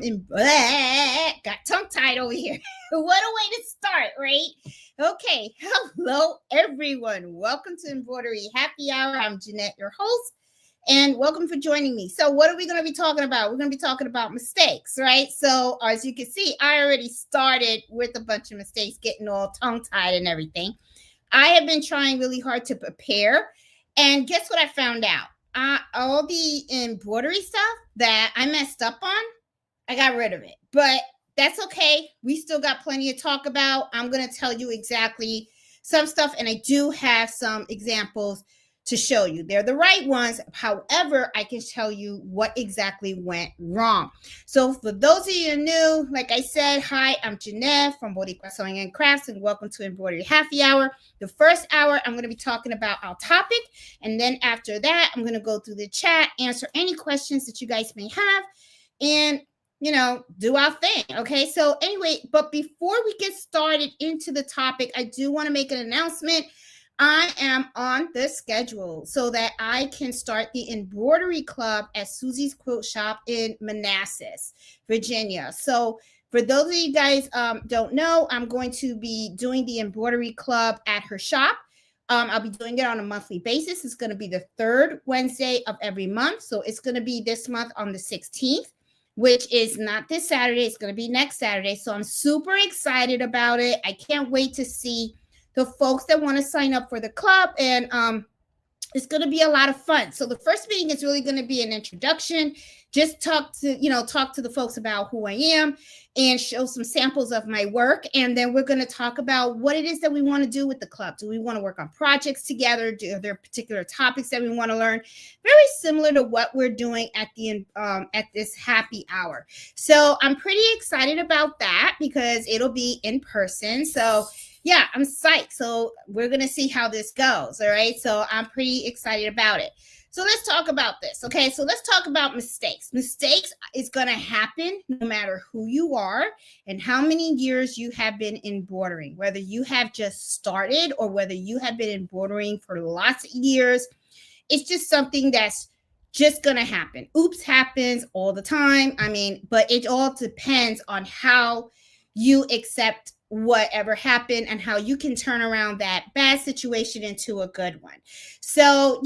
got tongue-tied over here. What a way to start, right? Okay, hello everyone. Welcome to Embroidery Happy Hour. I'm Jeanette, your host, and welcome for joining me. So what are we going to be talking about? We're going to be talking about mistakes, right? So as you can see, I already started with a bunch of mistakes, getting all tongue-tied and everything. I have been trying really hard to prepare, and guess what I found out? All the embroidery stuff that I messed up on, I got rid of it. But that's okay. We still got plenty to talk about. I'm going to tell you exactly some stuff, and I do have some examples to show you. They're the right ones. However, I can tell you what exactly went wrong. So for those of you new, like I said, hi, I'm Jeanette from Boricua Sewing and Crafts, and welcome to Embroidery Happy Hour. The first hour, I'm going to be talking about our topic, and then after that, I'm going to go through the chat, answer any questions that you guys may have, and do our thing. Okay. So anyway, but before we get started into the topic, I do want to make an announcement. I am on the schedule so that I can start the embroidery club at Susie's Quilt Shop in Manassas, Virginia. So for those of you guys don't know, I'm going to be doing the embroidery club at her shop. I'll be doing it on a monthly basis. It's going to be the third Wednesday of every month. So it's going to be this month on the 16th. Which is not this Saturday. It's going to be next Saturday. So I'm super excited about it. I can't wait to see the folks that want to sign up for the club. And it's going to be a lot of fun. So the first meeting is really going to be an introduction. Just talk to the folks about who I am and show some samples of my work. And then we're going to talk about what it is that we want to do with the club. Do we want to work on projects together? Are there particular topics that we want to learn? Very similar to what we're doing at this happy hour. So I'm pretty excited about that because it'll be in person. So yeah, I'm psyched. So we're going to see how this goes. All right. So I'm pretty excited about it. So let's talk about this. Okay. So let's talk about mistakes. Mistakes is going to happen no matter who you are and how many years you have been embroidering, whether you have just started or whether you have been embroidering for lots of years. It's just something that's just going to happen. Oops happens all the time. But it all depends on how you accept whatever happened and how you can turn around that bad situation into a good one. So,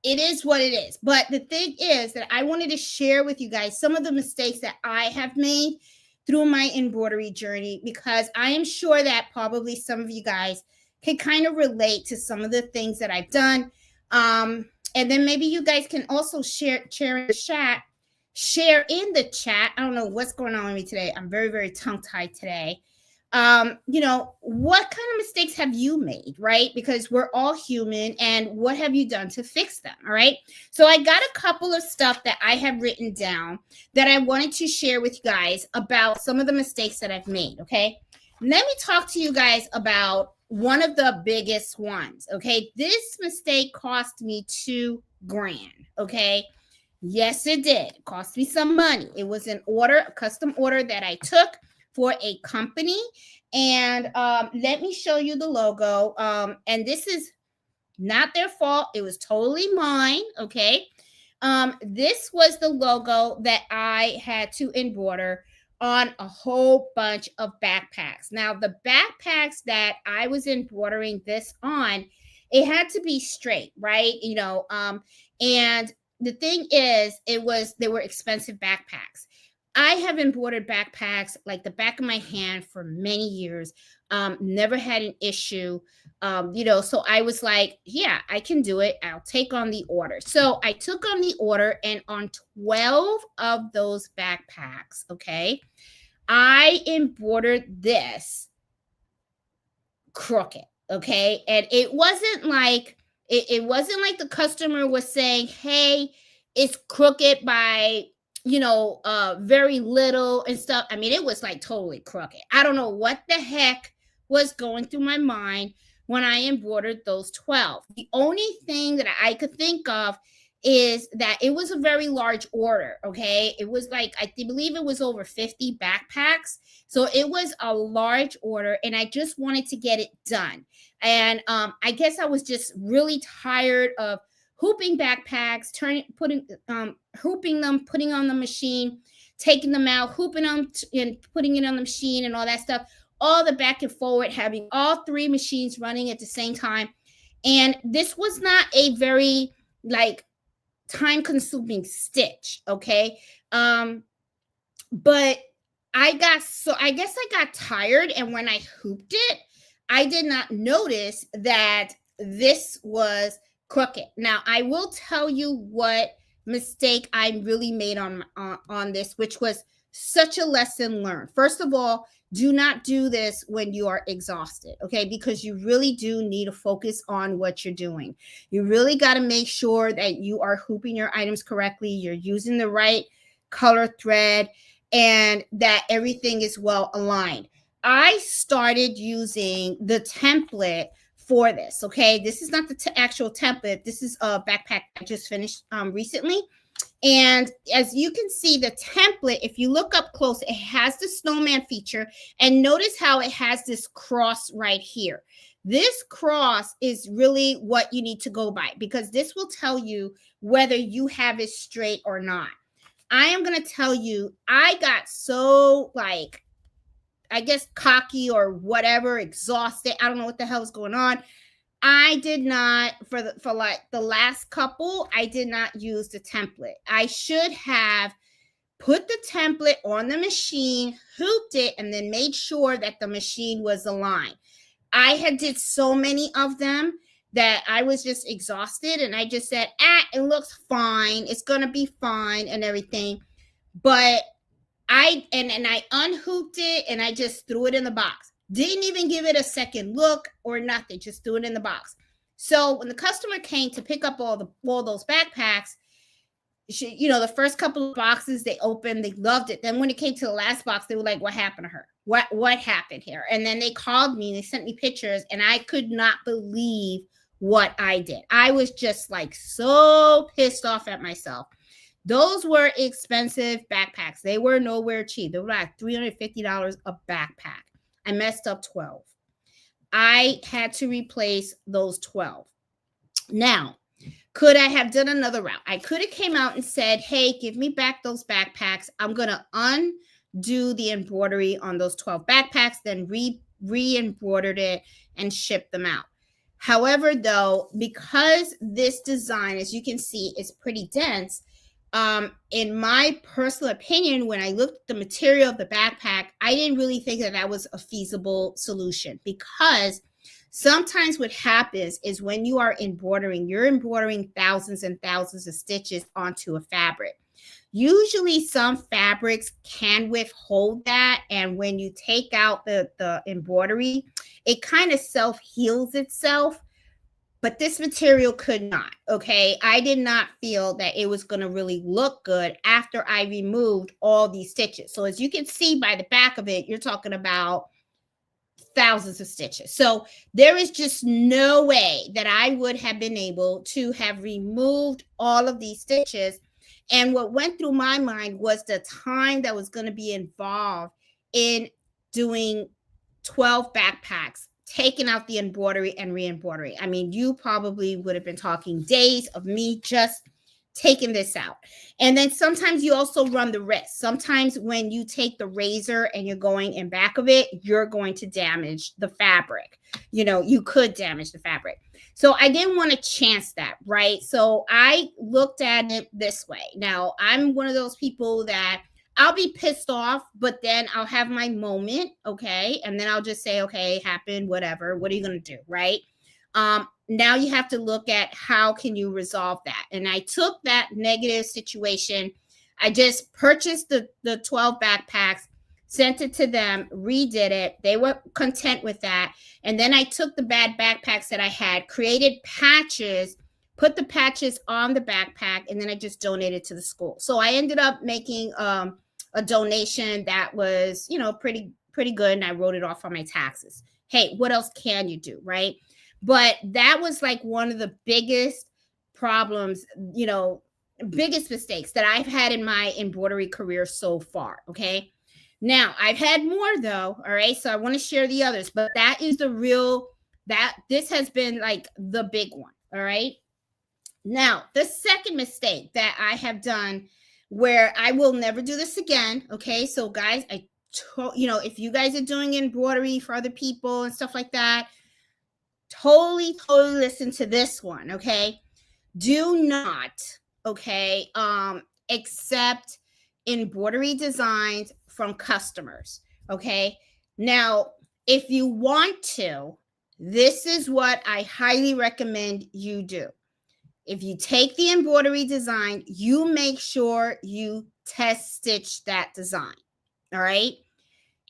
it is what it is. But the thing is that I wanted to share with you guys some of the mistakes that I have made through my embroidery journey, because I am sure that probably some of you guys can kind of relate to some of the things that I've done. And then maybe you guys can also share in the chat. Share in the chat. I don't know what's going on with me today. I'm very, very tongue-tied today. What kind of mistakes have you made, right? Because we're all human, and what have you done to fix them? All right. So I got a couple of stuff that I have written down that I wanted to share with you guys about some of the mistakes that I've made. Okay. Let me talk to you guys about one of the biggest ones. Okay. This mistake cost me $2,000. Okay. Yes, it did. It cost me some money. It was a custom order that I took for a company. And let me show you the logo. And this is not their fault. It was totally mine. Okay. This was the logo that I had to embroider on a whole bunch of backpacks. Now, the backpacks that I was embroidering this on, it had to be straight, right? And the thing is, they were expensive backpacks. I have embroidered backpacks like the back of my hand for many years. Never had an issue. So I was like, yeah, I can do it. I'll take on the order. So I took on the order, and on 12 of those backpacks, okay, I embroidered this crooked. Okay. And it wasn't like the customer was saying, hey, it's crooked by very little and stuff. It was like totally crooked. I don't know what the heck was going through my mind when I embroidered those 12. The only thing that I could think of is that it was a very large order. Okay. It was like, I believe it was over 50 backpacks. So it was a large order, and I just wanted to get it done. And I guess I was just really tired of hooping backpacks, hooping them, putting on the machine, taking them out, hooping them and putting it on the machine and all that stuff, all the back and forward, having all three machines running at the same time. And this was not a very like time consuming stitch. Okay. But I guess I got tired, and when I hooped it, I did not notice that this was crooked. Now, I will tell you what mistake I really made on this, which was such a lesson learned. First of all, do not do this when you are exhausted, okay? Because you really do need to focus on what you're doing. You really got to make sure that you are hooping your items correctly, you're using the right color thread, and that everything is well aligned. I started using the template for this. Okay, this is not the actual template. This is a backpack I just finished recently. And as you can see, the template, if you look up close, it has the snowman feature. And notice how it has this cross right here. This cross is really what you need to go by, because this will tell you whether you have it straight or not. I am going to tell you, I got so like, I guess cocky or whatever, exhausted. I don't know what the hell is going on. I did not, for like the last couple, I did not use the template. I should have put the template on the machine, hooped it, and then made sure that the machine was aligned. I had did so many of them that I was just exhausted, and I just said, it looks fine. It's going to be fine and everything. But I unhooped it, and I just threw it in the box. Didn't even give it a second look or nothing. Just threw it in the box. So when the customer came to pick up all those backpacks, the first couple of boxes they opened, they loved it. Then when it came to the last box, they were like, "What happened to her? What happened here?" And then they called me, they sent me pictures, and I could not believe what I did. I was just like so pissed off at myself. Those were expensive backpacks. They were nowhere cheap. They were like $350 a backpack. I messed up 12. I had to replace those 12. Now, could I have done another route? I could have came out and said, "Hey, give me back those backpacks. I'm going to undo the embroidery on those 12 backpacks, then re-embroidered it and shipped them out." However, though, because this design, as you can see, is pretty dense, in my personal opinion, when I looked at the material of the backpack, I didn't really think that was a feasible solution, because sometimes what happens is when you are embroidering, you're embroidering thousands and thousands of stitches onto a fabric. Usually some fabrics can withhold that, and when you take out the embroidery, it kind of self-heals itself. But this material could not, okay? I did not feel that it was going to really look good after I removed all these stitches. So as you can see by the back of it, you're talking about thousands of stitches. So there is just no way that I would have been able to have removed all of these stitches. And what went through my mind was the time that was going to be involved in doing 12 backpacks, taking out the embroidery and re-embroidery. I mean, you probably would have been talking days of me just taking this out. And then sometimes you also run the risk. Sometimes when you take the razor and you're going in back of it, you're going to damage the fabric. You could damage the fabric. So I didn't want to chance that, right? So I looked at it this way. Now, I'm one of those people that I'll be pissed off, but then I'll have my moment, okay? And then I'll just say, okay, it happened, whatever. What are you going to do, right? Now you have to look at how can you resolve that. And I took that negative situation. I just purchased the 12 backpacks, sent it to them, redid it. They were content with that. And then I took the bad backpacks that I had, created patches, put the patches on the backpack, and then I just donated to the school. So I ended up making a donation that was, pretty good. And I wrote it off on my taxes. Hey, what else can you do, right? But that was like one of the biggest problems, biggest mistakes that I've had in my embroidery career so far. Okay. Now I've had more though. All right. So I want to share the others, but that is this has been like the big one. All right. Now, the second mistake that I have done where I will never do this again. Okay. So guys, if you guys are doing embroidery for other people and stuff like that, totally listen to this one. Okay. Do not, okay, accept embroidery designs from customers. Okay. Now, if you want to, this is what I highly recommend you do. If you take the embroidery design, you make sure you test stitch that design. All right.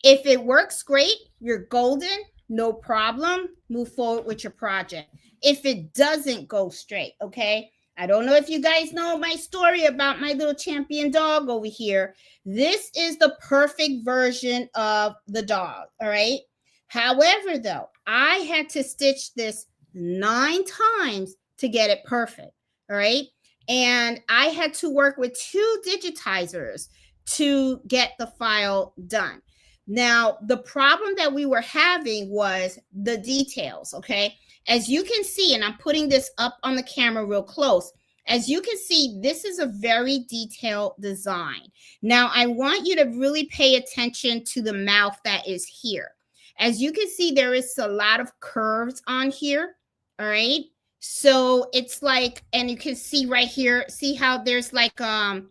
If it works great, you're golden, no problem. Move forward with your project. If it doesn't go straight, okay? I don't know if you guys know my story about my little champion dog over here. This is the perfect version of the dog, all right? However, though, I had to stitch this 9 times to get it perfect, all right? And I had to work with 2 digitizers to get the file done. Now, the problem that we were having was the details, okay? As you can see, and I'm putting this up on the camera real close, as you can see, this is a very detailed design. Now, I want you to really pay attention to the mouth that is here. As you can see, there is a lot of curves on here, all right? So it's like, and you can see right here, see how there's like a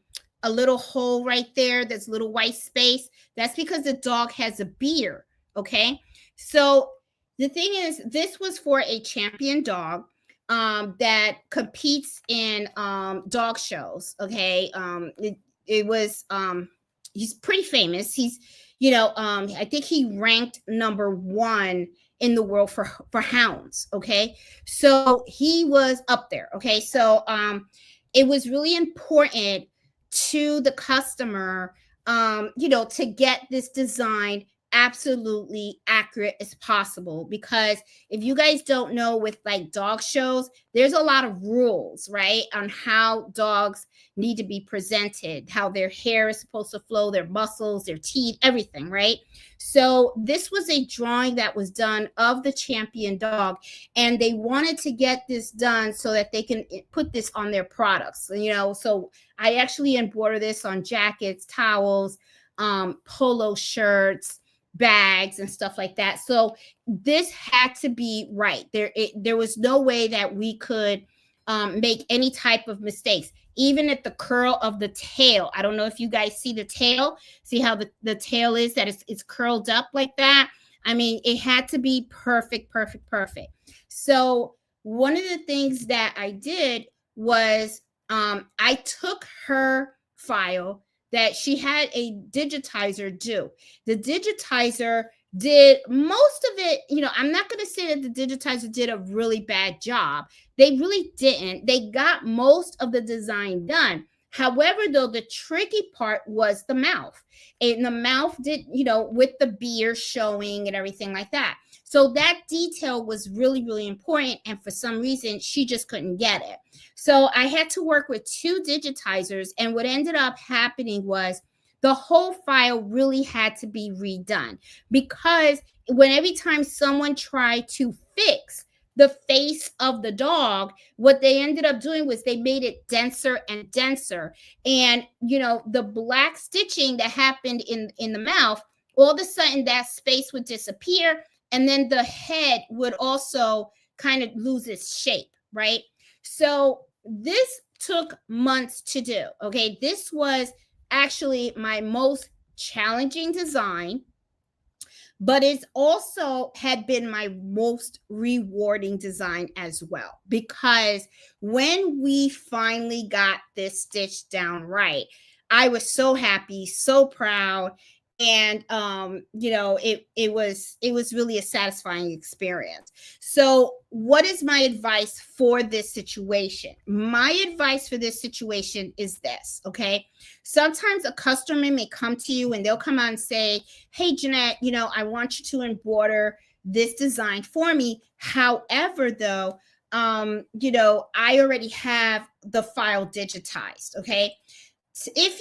little hole right there, there's a little white space. That's because the dog has a beard, okay? So the thing is, this was for a champion dog that competes in dog shows, okay? It was, he's pretty famous. He's, I think he ranked #1 in the world for hounds, okay? So he was up there, okay? So it was really important to the customer, to get this design absolutely accurate as possible. Because if you guys don't know, with like dog shows, there's a lot of rules, right, on how dogs need to be presented, how their hair is supposed to flow, their muscles, their teeth, everything, right? So this was a drawing that was done of the champion dog, and they wanted to get this done so that they can put this on their products, so I actually embroider this on jackets, towels, polo shirts, bags, and stuff like that. So this had to be right. There was no way that we could make any type of mistakes. Even at the curl of the tail. I don't know if you guys see the tail. See how the tail is, that it's curled up like that. I mean, it had to be perfect. So one of the things that I did was I took her file that she had a digitizer do. The digitizer did most of it. I'm not going to say that the digitizer did a really bad job. They really didn't. They got most of the design done. However, though, the tricky part was the mouth. And the mouth did, with the beard showing and everything like that. So that detail was really, really important. And for some reason, she just couldn't get it. So I had to work with 2 digitizers. And what ended up happening was the whole file really had to be redone, because every time someone tried to fix the face of the dog, what they ended up doing was they made it denser and denser. And, the black stitching that happened in the mouth, all of a sudden that space would disappear. And then the head would also kind of lose its shape, right? So this took months to do, okay? This was actually my most challenging design, but it's also had been my most rewarding design as well, because when we finally got this stitch down right, I was so happy, so proud. And it was really a satisfying experience. So what is my advice for this situation? My advice for this situation is this, okay? Sometimes a customer may come to you and they'll come out and say, hey, Jeanette, I want you to embroider this design for me. However, though, I already have the file digitized, okay? So if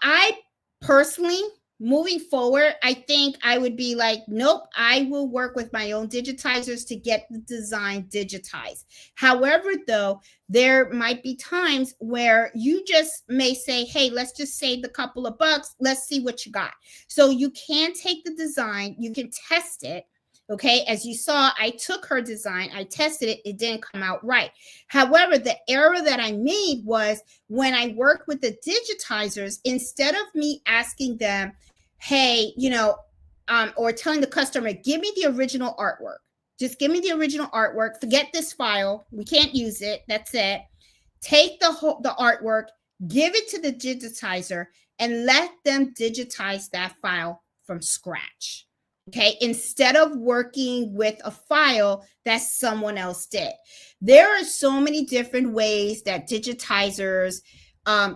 I personally moving forward, I think I would be like, nope, I will work with my own digitizers to get the design digitized. However, though, there might be times where you just may say, hey, let's just save the couple of bucks. Let's see what you got. So you can take the design, you can test it. Okay, as you saw, I took her design, I tested it, it didn't come out right. However, the error that I made was when I worked with the digitizers, instead of me asking them, hey, or telling the customer, give me the original artwork. Just give me the original artwork. Forget this file. We can't use it. That's it. Take the artwork, give it to the digitizer, and let them digitize that file from scratch. Okay, instead of working with a file that someone else did. There are so many different ways that digitizers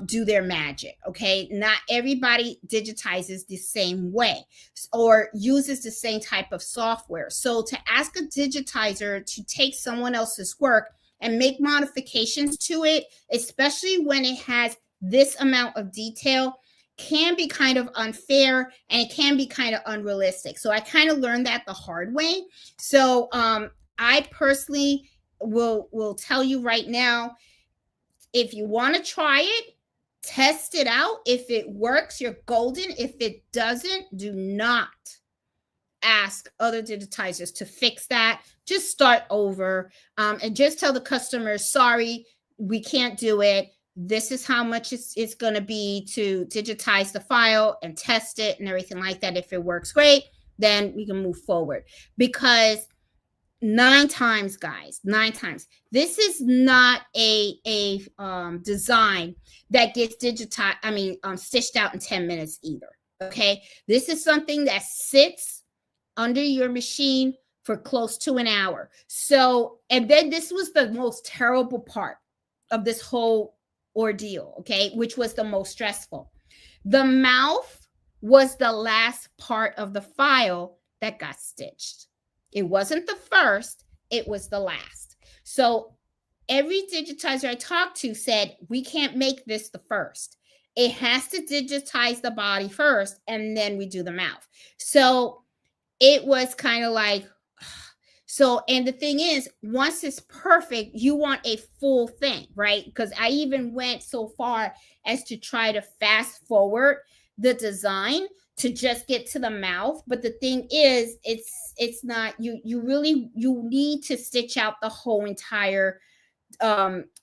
do their magic. Okay, not everybody digitizes the same way or uses the same type of software. So to ask a digitizer to take someone else's work and make modifications to it, especially when it has this amount of detail, can be kind of unfair and it can be kind of unrealistic. So I kind of learned that the hard way. So I personally will tell you right now, if you want to try it, test it out. If it works, you're golden. If it doesn't, do not ask other digitizers to fix that. Just start over and just tell the customer, sorry, we can't do it. This is how much it's going to be to digitize the file and test it and everything like that. If it works great, then we can move forward. Because 9 times, guys, 9 times, this is not a design that gets stitched out in 10 minutes either. Okay, this is something that sits under your machine for close to an hour. So, and then this was the most terrible part of this whole ordeal, okay, which was the most stressful. The mouth was the last part of the file that got stitched. It wasn't the first, it was the last. So every digitizer I talked to said, we can't make this the first. It has to digitize the body first, and then we do the mouth. So it was kind of like, so, and the thing is, once it's perfect, you want a full thing, right? Because I even went so far as to try to fast forward the design to just get to the mouth. But the thing is, it's not, you need to stitch out the whole entire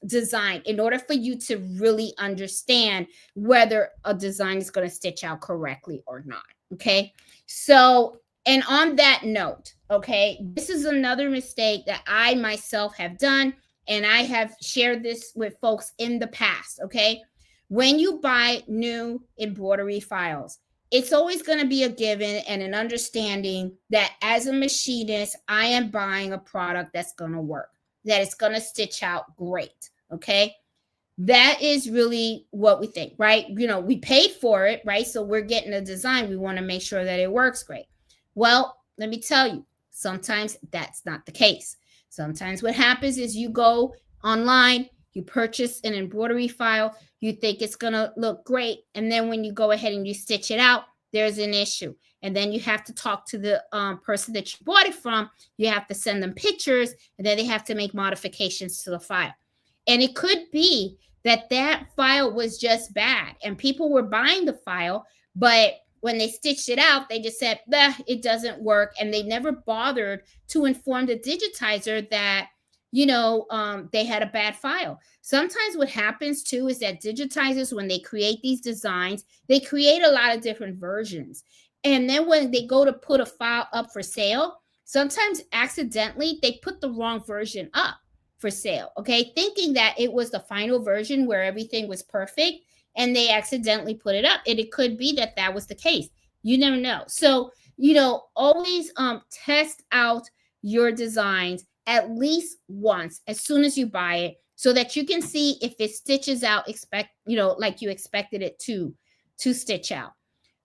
design in order for you to really understand whether a design is going to stitch out correctly or not. Okay, so, and on that note, okay, this is another mistake that I myself have done, and I have shared this with folks in the past. Okay, when you buy new embroidery files, it's always going to be a given and an understanding that as a machinist, I am buying a product that's going to work, that it's going to stitch out great. Okay, that is really what we think, right? We paid for it, right? So we're getting a design. We want to make sure that it works great. Well, let me tell you, sometimes that's not the case. Sometimes what happens is you go online, you purchase an embroidery file, you think it's going to look great. And then when you go ahead and you stitch it out, there's an issue. And then you have to talk to the person that you bought it from. You have to send them pictures, and then they have to make modifications to the file. And it could be that file was just bad and people were buying the file, but when they stitched it out, they just said, it doesn't work. And they never bothered to inform the digitizer that, they had a bad file. Sometimes what happens too is that digitizers, when they create these designs, they create a lot of different versions. And then when they go to put a file up for sale, sometimes accidentally they put the wrong version up for sale, okay, thinking that it was the final version where everything was perfect, and they accidentally put it up. And it could be that was the case. You never know. So, always test out your designs at least once as soon as you buy it, so that you can see if it stitches out like you expected it to stitch out.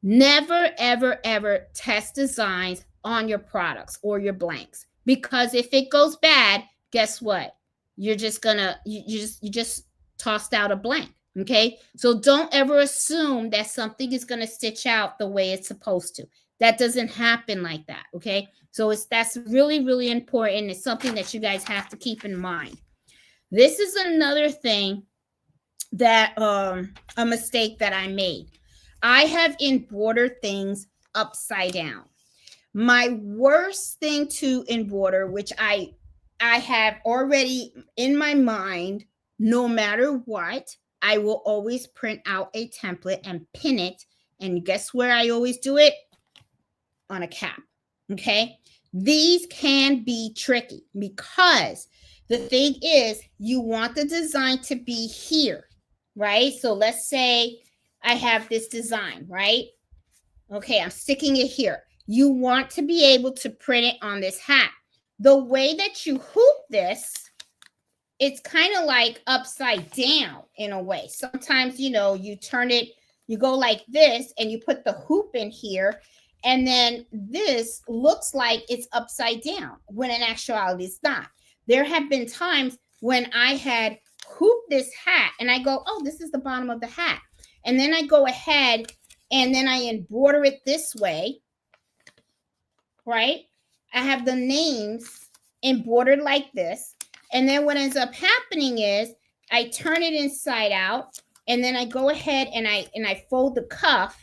Never, ever, ever test designs on your products or your blanks, because if it goes bad, guess what? You're just gonna, you just tossed out a blank. Okay, so don't ever assume that something is going to stitch out the way it's supposed to. That doesn't happen like that. Okay, so that's really, really important. It's something that you guys have to keep in mind. This is another thing that a mistake that I made. I have embroidered things upside down. My worst thing to embroider, which I have already in my mind, no matter what, I will always print out a template and pin it. And guess where I always do it? On a cap. Okay. These can be tricky because the thing is, you want the design to be here, right? So let's say I have this design, right? Okay, I'm sticking it here. You want to be able to print it on this hat. The way that you hoop this, it's kind of like upside down in a way. Sometimes, you turn it, you go like this and you put the hoop in here. And then this looks like it's upside down when in actuality it's not. There have been times when I had hooped this hat and I go, oh, this is the bottom of the hat. And then I go ahead and then I embroider it this way, right? I have the names embroidered like this. And then what ends up happening is I turn it inside out and then I go ahead and I fold the cuff.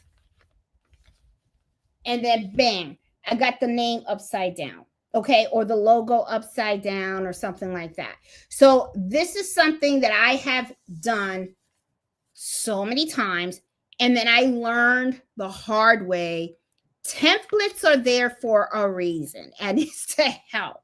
And then bang, I got the name upside down, okay? Or the logo upside down or something like that. So this is something that I have done so many times. And then I learned the hard way. Templates are there for a reason, and it's to help.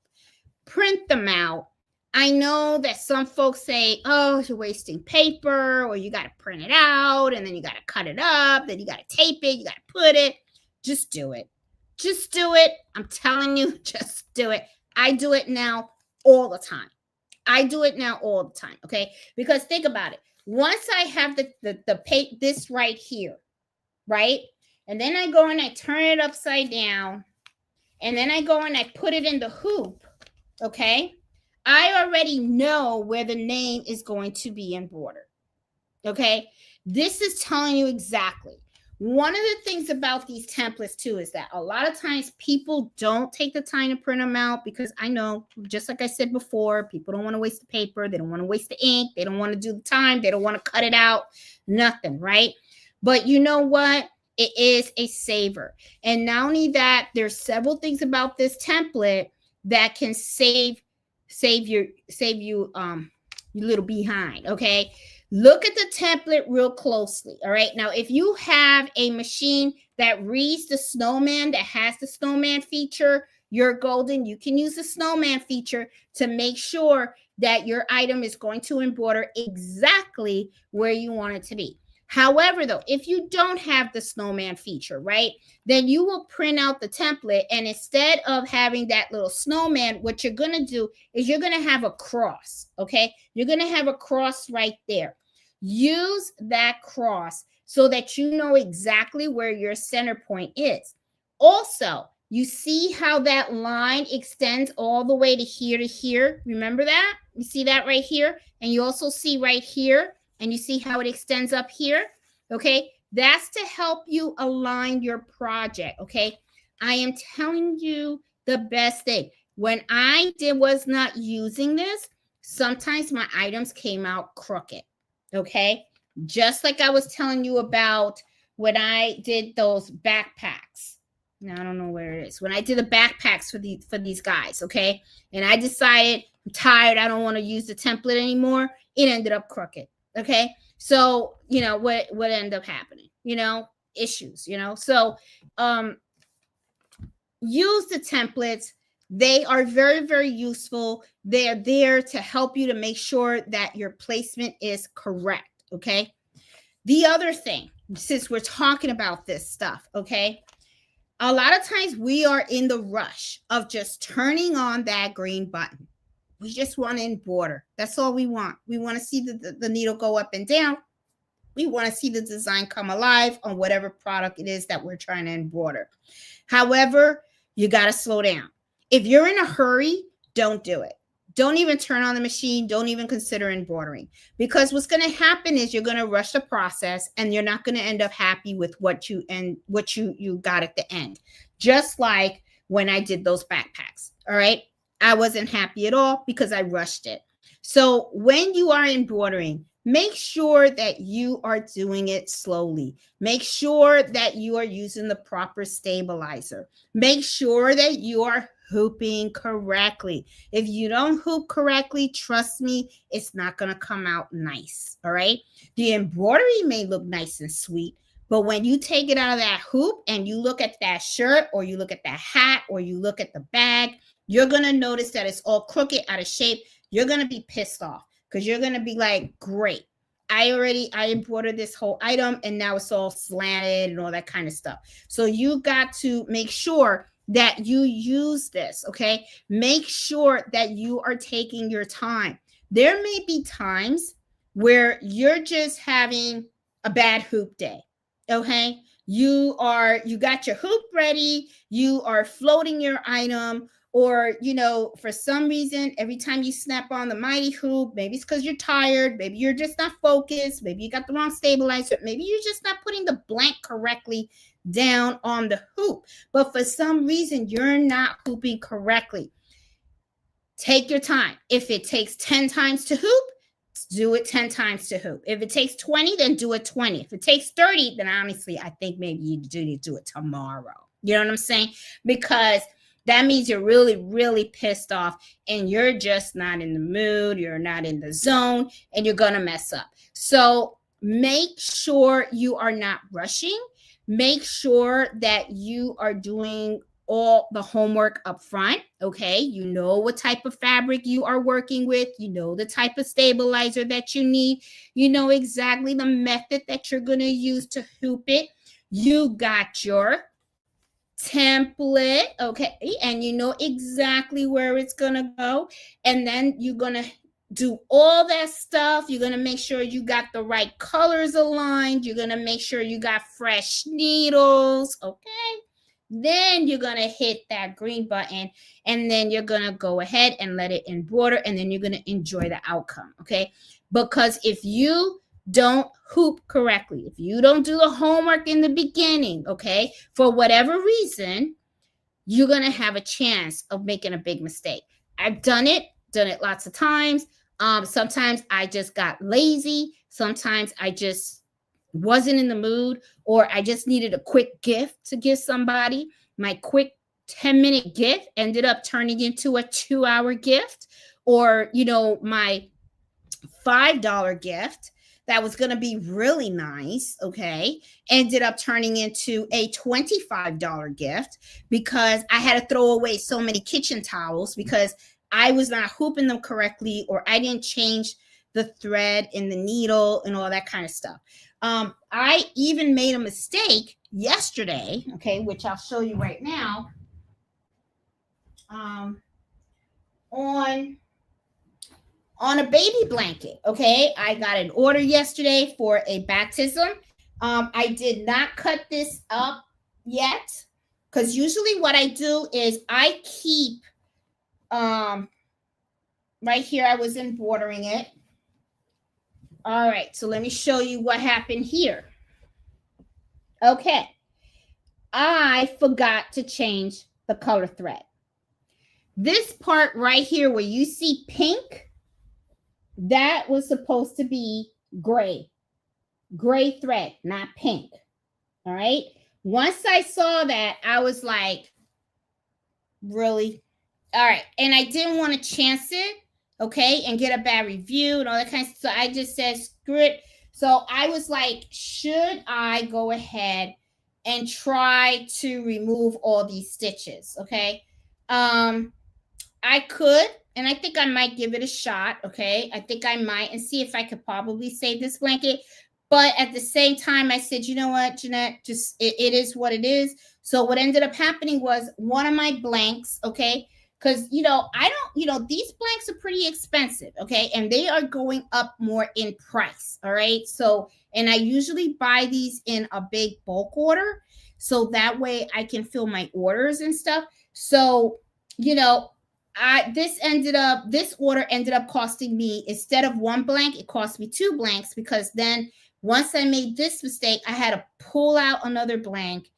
Print them out. I know that some folks say, oh, you're wasting paper, or you got to print it out, and then you got to cut it up, then you got to tape it, you got to put it. Just do it. Just do it. I'm telling you, just do it. I do it now all the time. Okay? Because think about it. Once I have this right here, right? And then I go and I turn it upside down. And then I go and I put it in the hoop. Okay? I already know where the name is going to be embroidered. Okay? This is telling you exactly. One of the things about these templates too is that a lot of times people don't take the time to print them out because I know, just like I said before, people don't want to waste the paper. They don't want to waste the ink. They don't want to do the time. They don't want to cut it out. Nothing, right? But you know what? It is a saver. And not only that, there's several things about this template that can save you little behind, okay? Look at the template real closely, all right? Now, if you have a machine that reads the snowman, that has the snowman feature, you're golden. You can use the snowman feature to make sure that your item is going to embroider exactly where you want it to be. However, though, if you don't have the snowman feature, right, then you will print out the template, and instead of having that little snowman, what you're going to do is you're going to have a cross, okay? You're going to have a cross right there. Use that cross so that you know exactly where your center point is. Also, you see how that line extends all the way to here? Remember that? You see that right here? And you also see right here, and you see how it extends up here? Okay, that's to help you align your project, okay? I am telling you the best thing. When I was not using this, sometimes my items came out crooked, okay? Just like I was telling you about when I did those backpacks. Now, I don't know where it is. When I did the backpacks for these guys, okay? And I decided, I'm tired, I don't want to use the template anymore. It ended up crooked, okay? So, what ended up happening? Issues, So, use the templates. They are very, very useful. They are there to help you to make sure that your placement is correct, okay? The other thing, since we're talking about this stuff, okay? A lot of times we are in the rush of just turning on that green button. We just want to embroider. That's all we want. We want to see the needle go up and down. We want to see the design come alive on whatever product it is that we're trying to embroider. However, you got to slow down. If you're in a hurry, don't do it. don't even turn on the machine. Don't even consider embroidering, because what's going to happen is you're going to rush the process and you're not going to end up happy with what you got at the end. Just like when I did those backpacks. All right. I wasn't happy at all because I rushed it. So when you are embroidering, make sure that you are doing it slowly. Make sure that you are using the proper stabilizer. Make sure that you are hooping correctly. If you don't hoop correctly, trust me, it's not going to come out nice. All right. The embroidery may look nice and sweet, but when you take it out of that hoop and you look at that shirt, or you look at that hat, or you look at the bag, you're going to notice that it's all crooked, out of shape. You're going to be pissed off because you're going to be like, great, I embroidered this whole item and now it's all slanted and all that kind of stuff. So you got to make sure that you use this, okay? Make sure that you are taking your time. There may be times where you're just having a bad hoop day, okay? You got your hoop ready, you are floating your item, or, for some reason, every time you snap on the mighty hoop, maybe it's because you're tired, maybe you're just not focused, maybe you got the wrong stabilizer, maybe you're just not putting the blank correctly down on the hoop. But for some reason, you're not hooping correctly. Take your time. If it takes 10 times to hoop, do it 10 times to hoop. If it takes 20, then do it 20. If it takes 30, then honestly, I think maybe you do need to do it tomorrow. You know what I'm saying? Because that means you're really, really pissed off and you're just not in the mood. You're not in the zone and you're going to mess up. So make sure you are not rushing. Make sure that you are doing all the homework up front. Okay. You know what type of fabric you are working with. You know the type of stabilizer that you need. You know exactly the method that you're going to use to hoop it. You got your template, okay, and you know exactly where it's gonna go, and then you're gonna do all that stuff. You're gonna make sure you got the right colors aligned. You're gonna make sure you got fresh needles, okay? Then you're gonna hit that green button, and then you're gonna go ahead and let it embroider, and then you're gonna enjoy the outcome, okay? Because if you don't hoop correctly, if you don't do the homework in the beginning, okay, for whatever reason, you're going to have a chance of making a big mistake. I've done it lots of times. Sometimes I just got lazy. Sometimes I just wasn't in the mood, or I just needed a quick gift to give somebody. My quick 10-minute gift ended up turning into a 2-hour gift, or, my $5 gift that was going to be really nice, okay, ended up turning into a $25 gift because I had to throw away so many kitchen towels because I was not hooping them correctly, or I didn't change the thread in the needle and all that kind of stuff. I even made a mistake yesterday, okay, which I'll show you right now, on a baby blanket, okay? I got an order yesterday for a baptism. I did not cut this up yet, because usually what I do is I keep, right here, I was embroidering it. All right, so let me show you what happened here. Okay, I forgot to change the color thread. This part right here where you see pink, that was supposed to be gray thread, not pink. All right. Once I saw that, I was like, really? All right. And I didn't want to chance it, okay, and get a bad review and all that kind of stuff. So I just said, screw it. So I was like, should I go ahead and try to remove all these stitches? Okay. I could, and I think I might give it a shot, okay? I think I might, and see if I could probably save this blanket. But at the same time, I said, you know what, Jeanette, just it is what it is. So what ended up happening was one of my blanks, okay? Because, these blanks are pretty expensive, okay? And they are going up more in price, all right? So, and I usually buy these in a big bulk order, so that way I can fill my orders and stuff. So, this order ended up costing me, instead of one blank, it cost me 2 blanks, because then once I made this mistake, I had to pull out another blank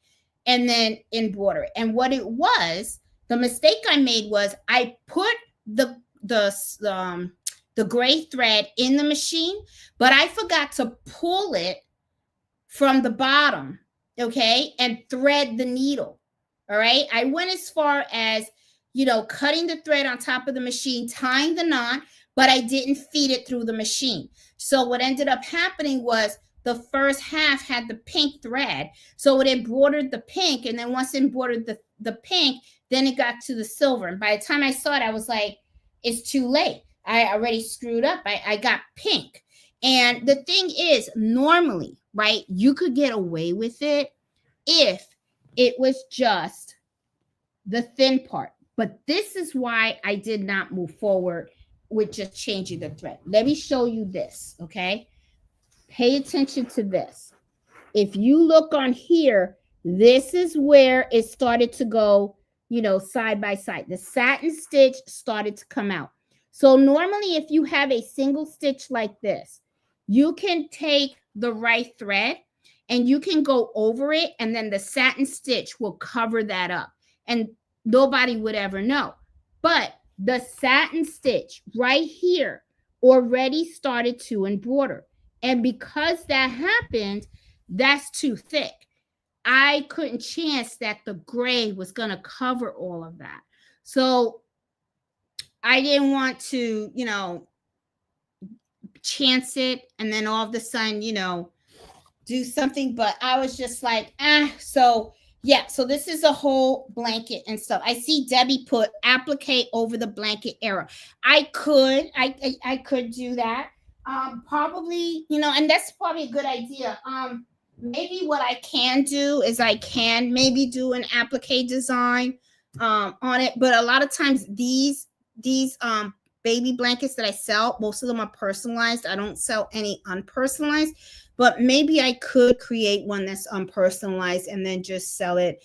and then embroider it. And what it was, the mistake I made was I put the gray thread in the machine, but I forgot to pull it from the bottom, okay, and thread the needle. All right, I went as far as, cutting the thread on top of the machine, tying the knot, but I didn't feed it through the machine. So what ended up happening was the first half had the pink thread, so it embroidered the pink, and then once it embroidered the pink, then it got to the silver. And by the time I saw it, I was like, it's too late. I already screwed up. I got pink. And the thing is, normally, right, you could get away with it if it was just the thin part. But this is why I did not move forward with just changing the thread. Let me show you this, okay? Pay attention to this. If you look on here, this is where it started to go, side by side. The satin stitch started to come out. So normally, if you have a single stitch like this, you can take the right thread and you can go over it, and then the satin stitch will cover that up and nobody would ever know. But the satin stitch right here already started to embroider. And because that happened, that's too thick. I couldn't chance that the gray was going to cover all of that. So I didn't want to, chance it and then all of a sudden, do something. But I was just like, so yeah, so this is a whole blanket and stuff. I see Debbie put applique over the blanket error. I could do that. Probably, and that's probably a good idea. Maybe what I can do is I can maybe do an applique design on it. But a lot of times these baby blankets that I sell, most of them are personalized. I don't sell any unpersonalized, but maybe I could create one that's unpersonalized and then just sell it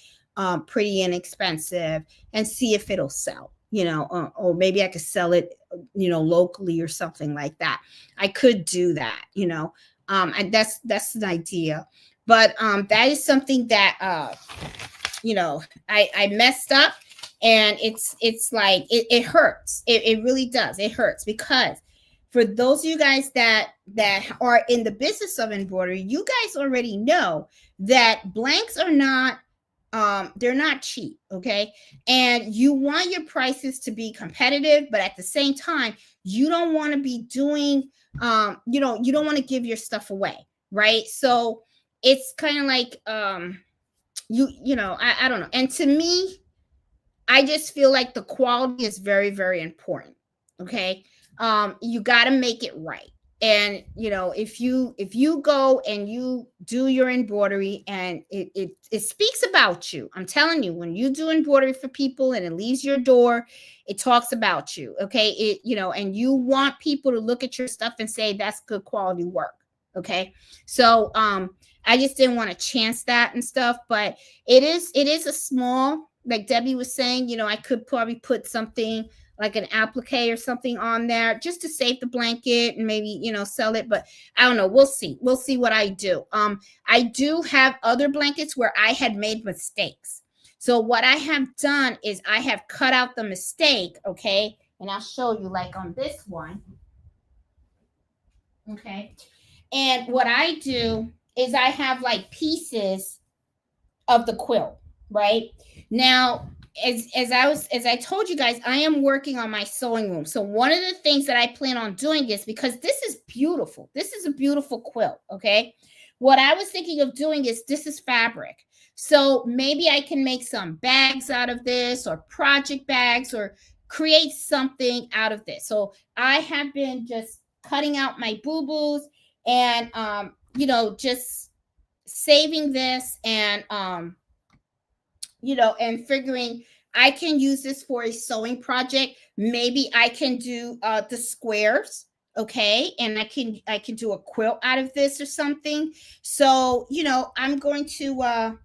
pretty inexpensive and see if it'll sell, or maybe I could sell it, locally or something like that. I could do that, and that's an idea. But that is something that, I messed up. And it's like, it hurts. It really does. It hurts, because for those of you guys that are in the business of embroidery, you guys already know that blanks are not, they're not cheap. Okay. And you want your prices to be competitive, but at the same time, you don't want to be doing, you don't want to give your stuff away. Right. So it's kind of like, I don't know. And to me, I just feel like the quality is very, very important. Okay. You got to make it right. And, if you go and you do your embroidery and it speaks about you, I'm telling you, when you do embroidery for people and it leaves your door, it talks about you. Okay. And you want people to look at your stuff and say, that's good quality work. Okay. So, I just didn't want to chance that and stuff, but it is a small, like Debbie was saying, I could probably put something like an applique or something on there just to save the blanket and maybe, sell it. But I don't know. We'll see. We'll see what I do. I do have other blankets where I had made mistakes. So what I have done is I have cut out the mistake. Okay. And I'll show you, like on this one. Okay. And what I do is I have like pieces of the quilt, right? Now, as I told you guys, I am working on my sewing room. So one of the things that I plan on doing is, because this is beautiful. This is a beautiful quilt, okay? What I was thinking of doing is, this is fabric. So maybe I can make some bags out of this, or project bags, or create something out of this. So I have been just cutting out my boo-boos and, just saving this and, and figuring I can use this for a sewing project. Maybe I can do the squares, okay? And I can do a quilt out of this or something. So, I'm going to,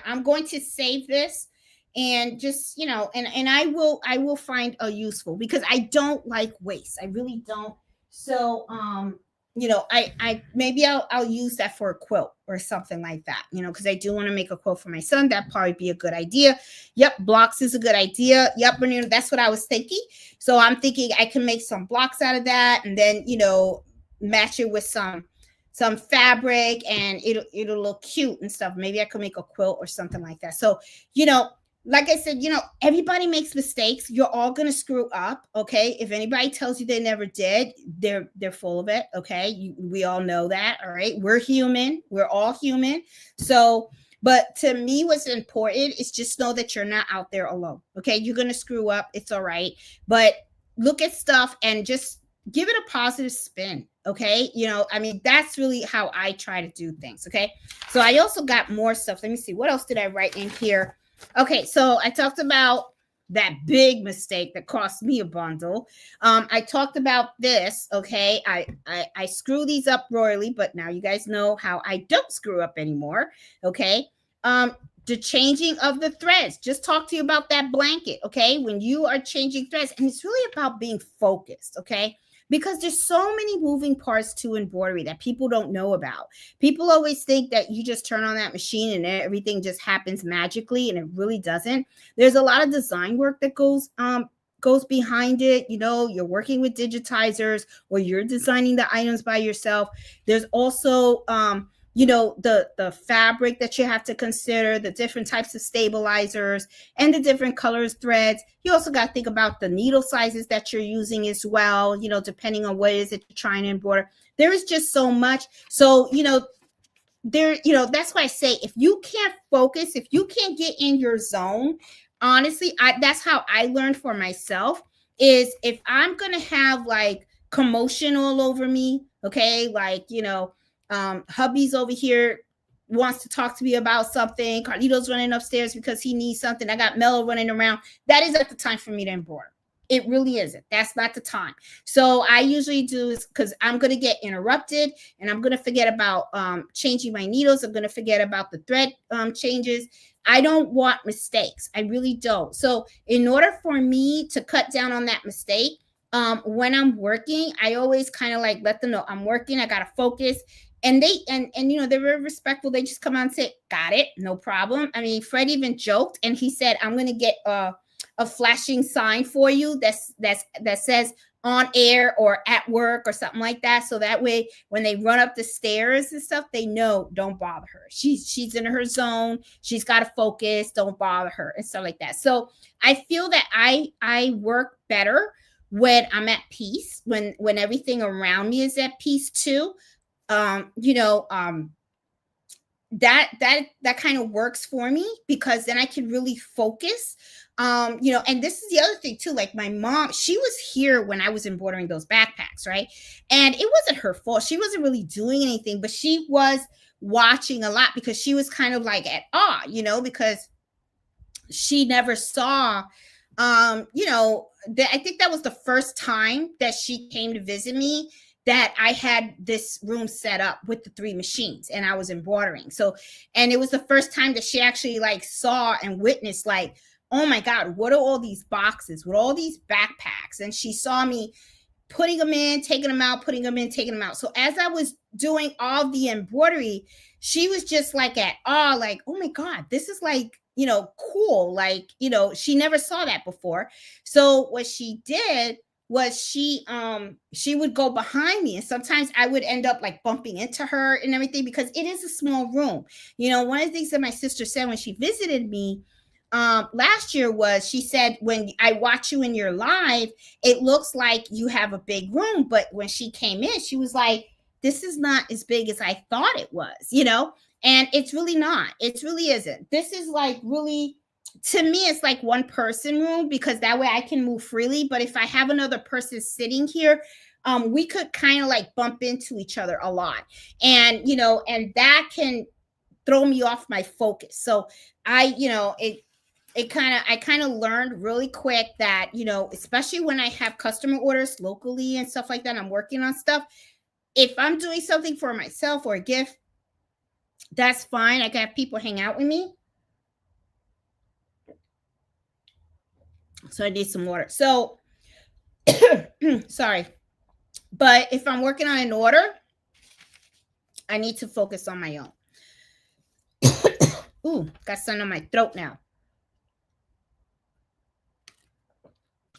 I'm going to save this and just, and I will find a useful, because I don't like waste. I really don't. So I maybe I'll use that for a quilt or something like that, because I do want to make a quilt for my son. That'd probably be a good idea. Yep, blocks is a good idea. Yep, that's what I was thinking. So I'm thinking I can make some blocks out of that, and then match it with some fabric, and it'll look cute and stuff. Maybe I could make a quilt or something like that. So, like I said, everybody makes mistakes. You're all gonna screw up, okay? If anybody tells you they never did, they're full of it, okay? We all know that, all right? We're human. We're all human. So, but to me, what's important is just know that you're not out there alone, okay? You're gonna screw up. It's all right. But look at stuff and just give it a positive spin, okay? That's really how I try to do things, okay? So I also got more stuff. Let me see. What else did I write in here? Okay, so I talked about that big mistake that cost me a bundle. I talked about this, okay? I screw these up royally, but now you guys know how I don't screw up anymore, okay? The changing of the threads. Just talk to you about that blanket, okay? When you are changing threads, and it's really about being focused, okay? Because there's so many moving parts to embroidery that people don't know about. People always think that you just turn on that machine and everything just happens magically, and it really doesn't. There's a lot of design work that goes behind it. You're working with digitizers, or you're designing the items by yourself. There's also the fabric that you have to consider, the different types of stabilizers, and the different colors, threads. You also got to think about the needle sizes that you're using as well, depending on what it is that you're trying to embroider. There is just so much. So, that's why I say, if you can't focus, if you can't get in your zone, honestly, that's how I learned for myself, is if I'm going to have like commotion all over me, okay, like, hubby's over here wants to talk to me about something. Carlito's running upstairs because he needs something. I got Mello running around. That isn't the time for me to embroider. It really isn't. That's not the time. So I usually do is because I'm going to get interrupted, and I'm going to forget about changing my needles. I'm going to forget about the thread changes. I don't want mistakes. I really don't. So in order for me to cut down on that mistake, when I'm working, I always kind of like let them know I'm working. I got to focus. And they they're very respectful. They just come on and say, got it, no problem. I mean, Fred even joked, and he said, I'm going to get a flashing sign for you that says on air or at work or something like that. So that way, when they run up the stairs and stuff, they know, don't bother her. She's in her zone. She's got to focus. Don't bother her and stuff like that. So I feel that I work better when I'm at peace, when everything around me is at peace too. That kind of works for me, because then I can really focus. And this is the other thing too, like my mom, she was here when I was embroidering those backpacks, right? And it wasn't her fault. She wasn't really doing anything, but she was watching a lot, because she was kind of like at awe, because she never saw, I think that was the first time that she came to visit me, that I had this room set up with the 3 machines, and I was embroidering. So, and it was the first time that she actually like saw and witnessed, like, oh my God, what are all these boxes with all these backpacks? And she saw me putting them in, taking them out, putting them in, taking them out. So as I was doing all the embroidery, she was just like at awe, like, oh my God, this is like, cool. Like, she never saw that before. So what she did was she would go behind me, and sometimes I would end up like bumping into her and everything, because it is a small room. One of the things that my sister said when she visited me last year was, she said, when I watch you in your live, it looks like you have a big room, but when she came in, she was like, this is not as big as I thought it was, and it's really not. It really isn't. This is like really, to me, it's like one person room, because that way I can move freely. But if I have another person sitting here, we could kind of like bump into each other a lot, and and that can throw me off my focus. So I kind of learned really quick that, especially when I have customer orders locally and stuff like that, I'm working on stuff. If I'm doing something for myself or a gift, that's fine. I can have people hang out with me. So I need some water. So, sorry. But if I'm working on an order, I need to focus on my own. Ooh, got something on my throat now.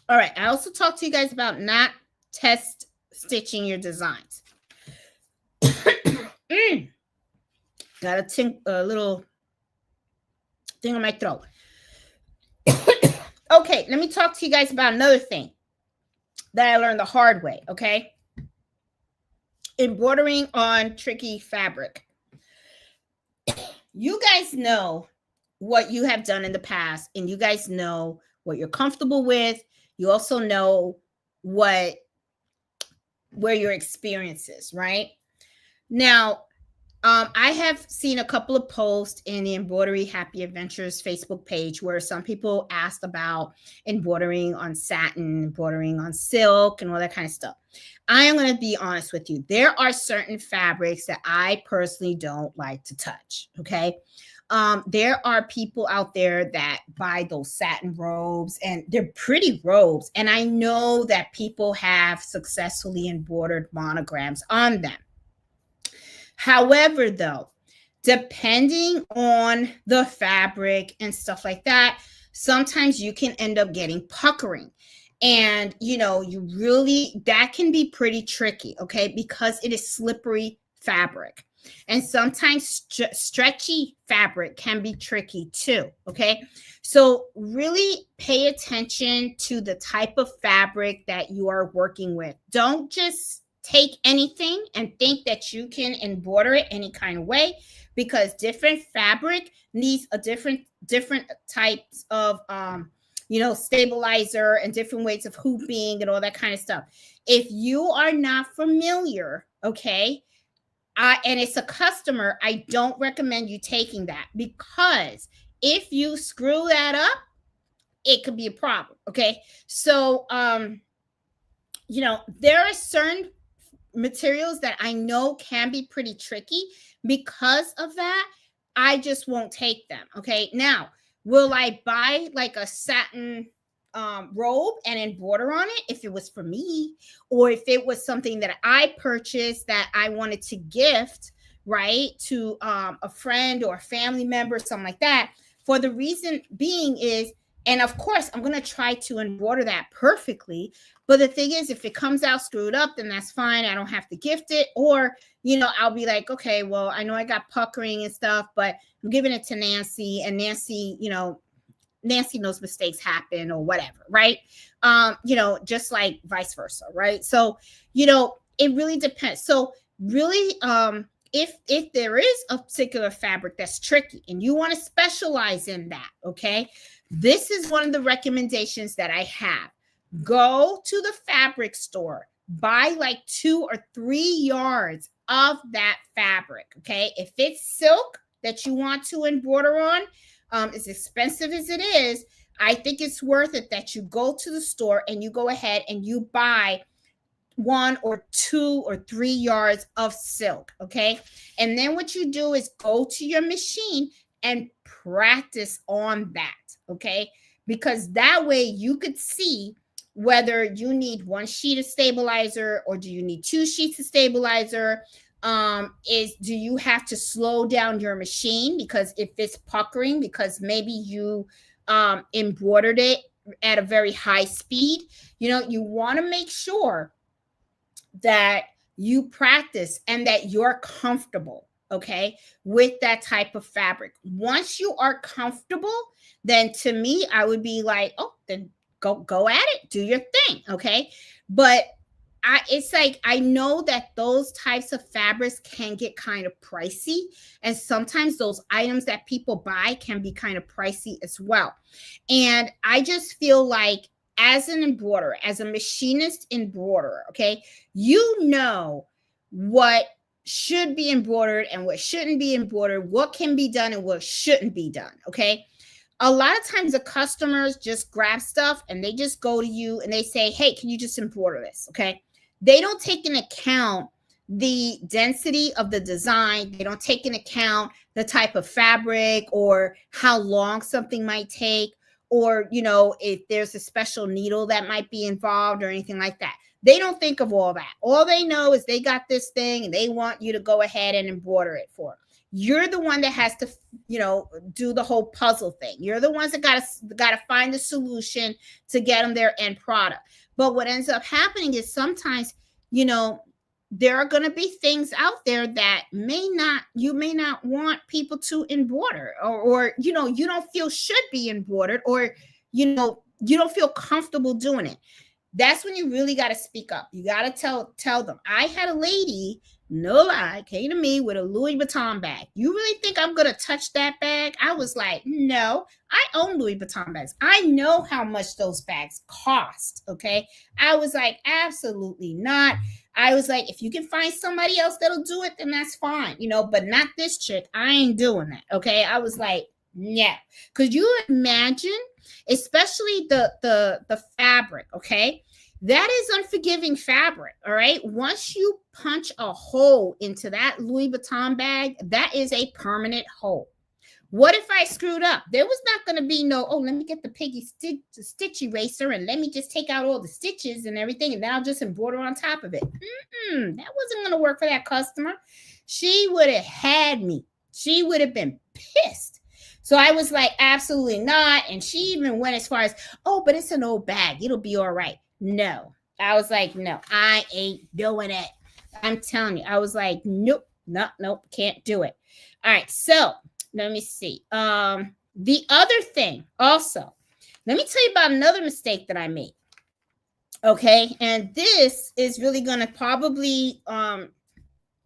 All right. I also talked to you guys about not test stitching your designs. Got a little thing on my throat. Okay, let me talk to you guys about another thing that I learned the hard way, okay? Embroidering on tricky fabric. You guys know what you have done in the past, and you guys know what you're comfortable with. You also know where your experience is, right? Now, I have seen a couple of posts in the Embroidery Happy Adventures Facebook page where some people asked about embroidering on satin, embroidering on silk, and all that kind of stuff. I am going to be honest with you. There are certain fabrics that I personally don't like to touch, okay? There are people out there that buy those satin robes, and they're pretty robes. And I know that people have successfully embroidered monograms on them. However, though, depending on the fabric and stuff like that, sometimes you can end up getting puckering. And, that can be pretty tricky, okay? Because it is slippery fabric. And sometimes stretchy fabric can be tricky too, okay? So really pay attention to the type of fabric that you are working with. Don't just take anything and think that you can embroider it any kind of way, because different fabric needs a different types of stabilizer and different ways of hooping and all that kind of stuff. If you are not familiar, okay, and it's a customer, I don't recommend you taking that, because if you screw that up, it could be a problem, okay? So there are certain materials that I know can be pretty tricky. Because of that, I just won't take them, okay? Now, will I buy like a satin robe and embroider on it if it was for me, or if it was something that I purchased that I wanted to gift, right, to a friend or a family member, something like that? For the reason being is, and of course, I'm going to try to embroider that perfectly. But the thing is, if it comes out screwed up, then that's fine. I don't have to gift it. Or, I'll be like, okay, well, I know I got puckering and stuff, but I'm giving it to Nancy. And Nancy, Nancy knows mistakes happen or whatever, right? Just like vice versa, right? So, it really depends. So really, if there is a particular fabric that's tricky and you want to specialize in that, okay, this is one of the recommendations that I have. Go to the fabric store, buy like 2 or 3 yards of that fabric, okay? If it's silk that you want to embroider on, as expensive as it is, I think it's worth it that you go to the store and you go ahead and you buy 1 or 2 or 3 yards of silk, okay? And then what you do is go to your machine and practice on that, okay? Because that way you could see whether you need 1 sheet of stabilizer or do you need 2 sheets of stabilizer. Do you have to slow down your machine because if it's puckering, because maybe you embroidered it at a very high speed? You want to make sure that you practice and that you're comfortable, okay, with that type of fabric. Once you are comfortable, then to me, I would be like, oh, then go at it, do your thing, okay? But it's like, I know that those types of fabrics can get kind of pricey, and sometimes those items that people buy can be kind of pricey as well. And I just feel like, as an embroiderer, as a machinist embroiderer, okay, you know what should be embroidered and what shouldn't be embroidered, what can be done and what shouldn't be done, okay? A lot of times the customers just grab stuff and they just go to you and they say, hey, can you just embroider this, okay? They don't take into account the density of the design. They don't take into account the type of fabric or how long something might take, or, if there's a special needle that might be involved or anything like that. They don't think of all that. All they know is they got this thing and they want you to go ahead and embroider it for them. You're the one that has to, do the whole puzzle thing. You're the ones that gotta find the solution to get them their end product. But what ends up happening is sometimes, there are going to be things out there that you may not want people to embroider, or you don't feel should be embroidered, or you don't feel comfortable doing it. That's when you really got to speak up. You got to tell them. I had a lady, no lie, came to me with a Louis Vuitton bag. You really think I'm going to touch that bag? I was like, no, I own Louis Vuitton bags. I know how much those bags cost. Okay. I was like, absolutely not. I was like, if you can find somebody else that'll do it, then that's fine, but not this chick. I ain't doing that. Okay. I was like, yeah. Could you imagine, especially the fabric? Okay. That is unforgiving fabric. All right. Once you punch a hole into that Louis Vuitton bag, that is a permanent hole. What if I screwed up? There was not going to be no, let me get the piggy stitch eraser and let me just take out all the stitches and everything, and then I'll just embroider on top of it. That wasn't going to work for that customer. She would have had me. She would have been pissed. So I was like, absolutely not. And she even went as far as, but it's an old bag. It'll be all right. No. I was like, no, I ain't doing it. I'm telling you. I was like, nope, can't do it. All right. So let me see. The other thing also, let me tell you about another mistake that I made. Okay. And this is really going to probably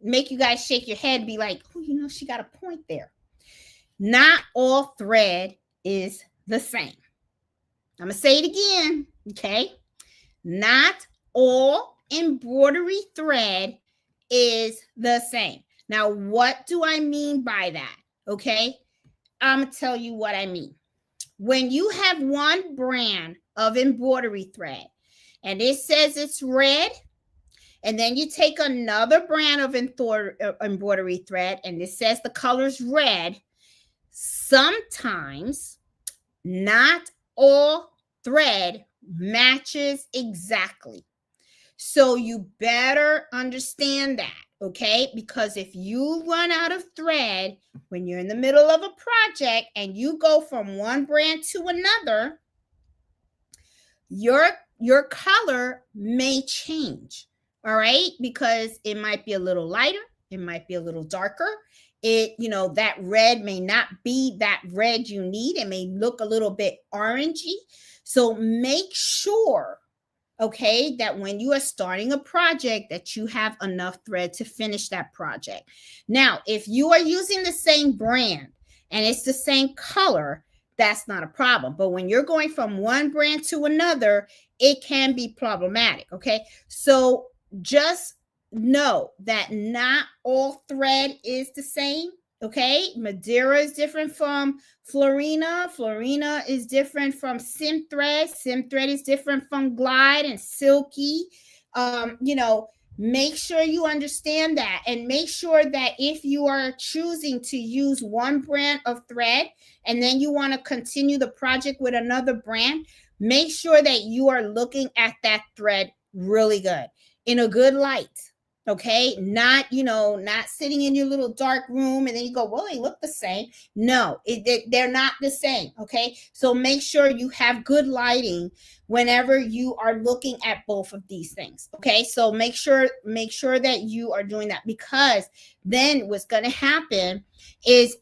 make you guys shake your head and be like, she got a point there. Not all thread is the same. I'm going to say it again. Okay. Not all embroidery thread is the same. Now, what do I mean by that? Okay, I'm going to tell you what I mean. When you have one brand of embroidery thread and it says it's red, and then you take another brand of embroidery thread and it says the color's red, sometimes not all thread matches exactly. So you better understand that. Okay, because if you run out of thread when you're in the middle of a project and you go from one brand to another, your color may change. All right, because it might be a little lighter, it might be a little darker. That red may not be that red you need. It may look a little bit orangey. So make sure, okay, that when you are starting a project that you have enough thread to finish that project. Now, if you are using the same brand and it's the same color, that's not a problem. But when you're going from one brand to another, it can be problematic. Okay, so just know that not all thread is the same. Okay, Madeira is different from Florina. Florina is different from Sim thread. Sim thread is different from Glide and Silky. Make sure you understand that, and make sure that if you are choosing to use one brand of thread and then you want to continue the project with another brand, make sure that you are looking at that thread really good, in a good light. Okay, not sitting in your little dark room and then you go, well, they look the same. No, they're not the same. Okay, so make sure you have good lighting whenever you are looking at both of these things. Okay, so make sure that you are doing that, because then what's going to happen is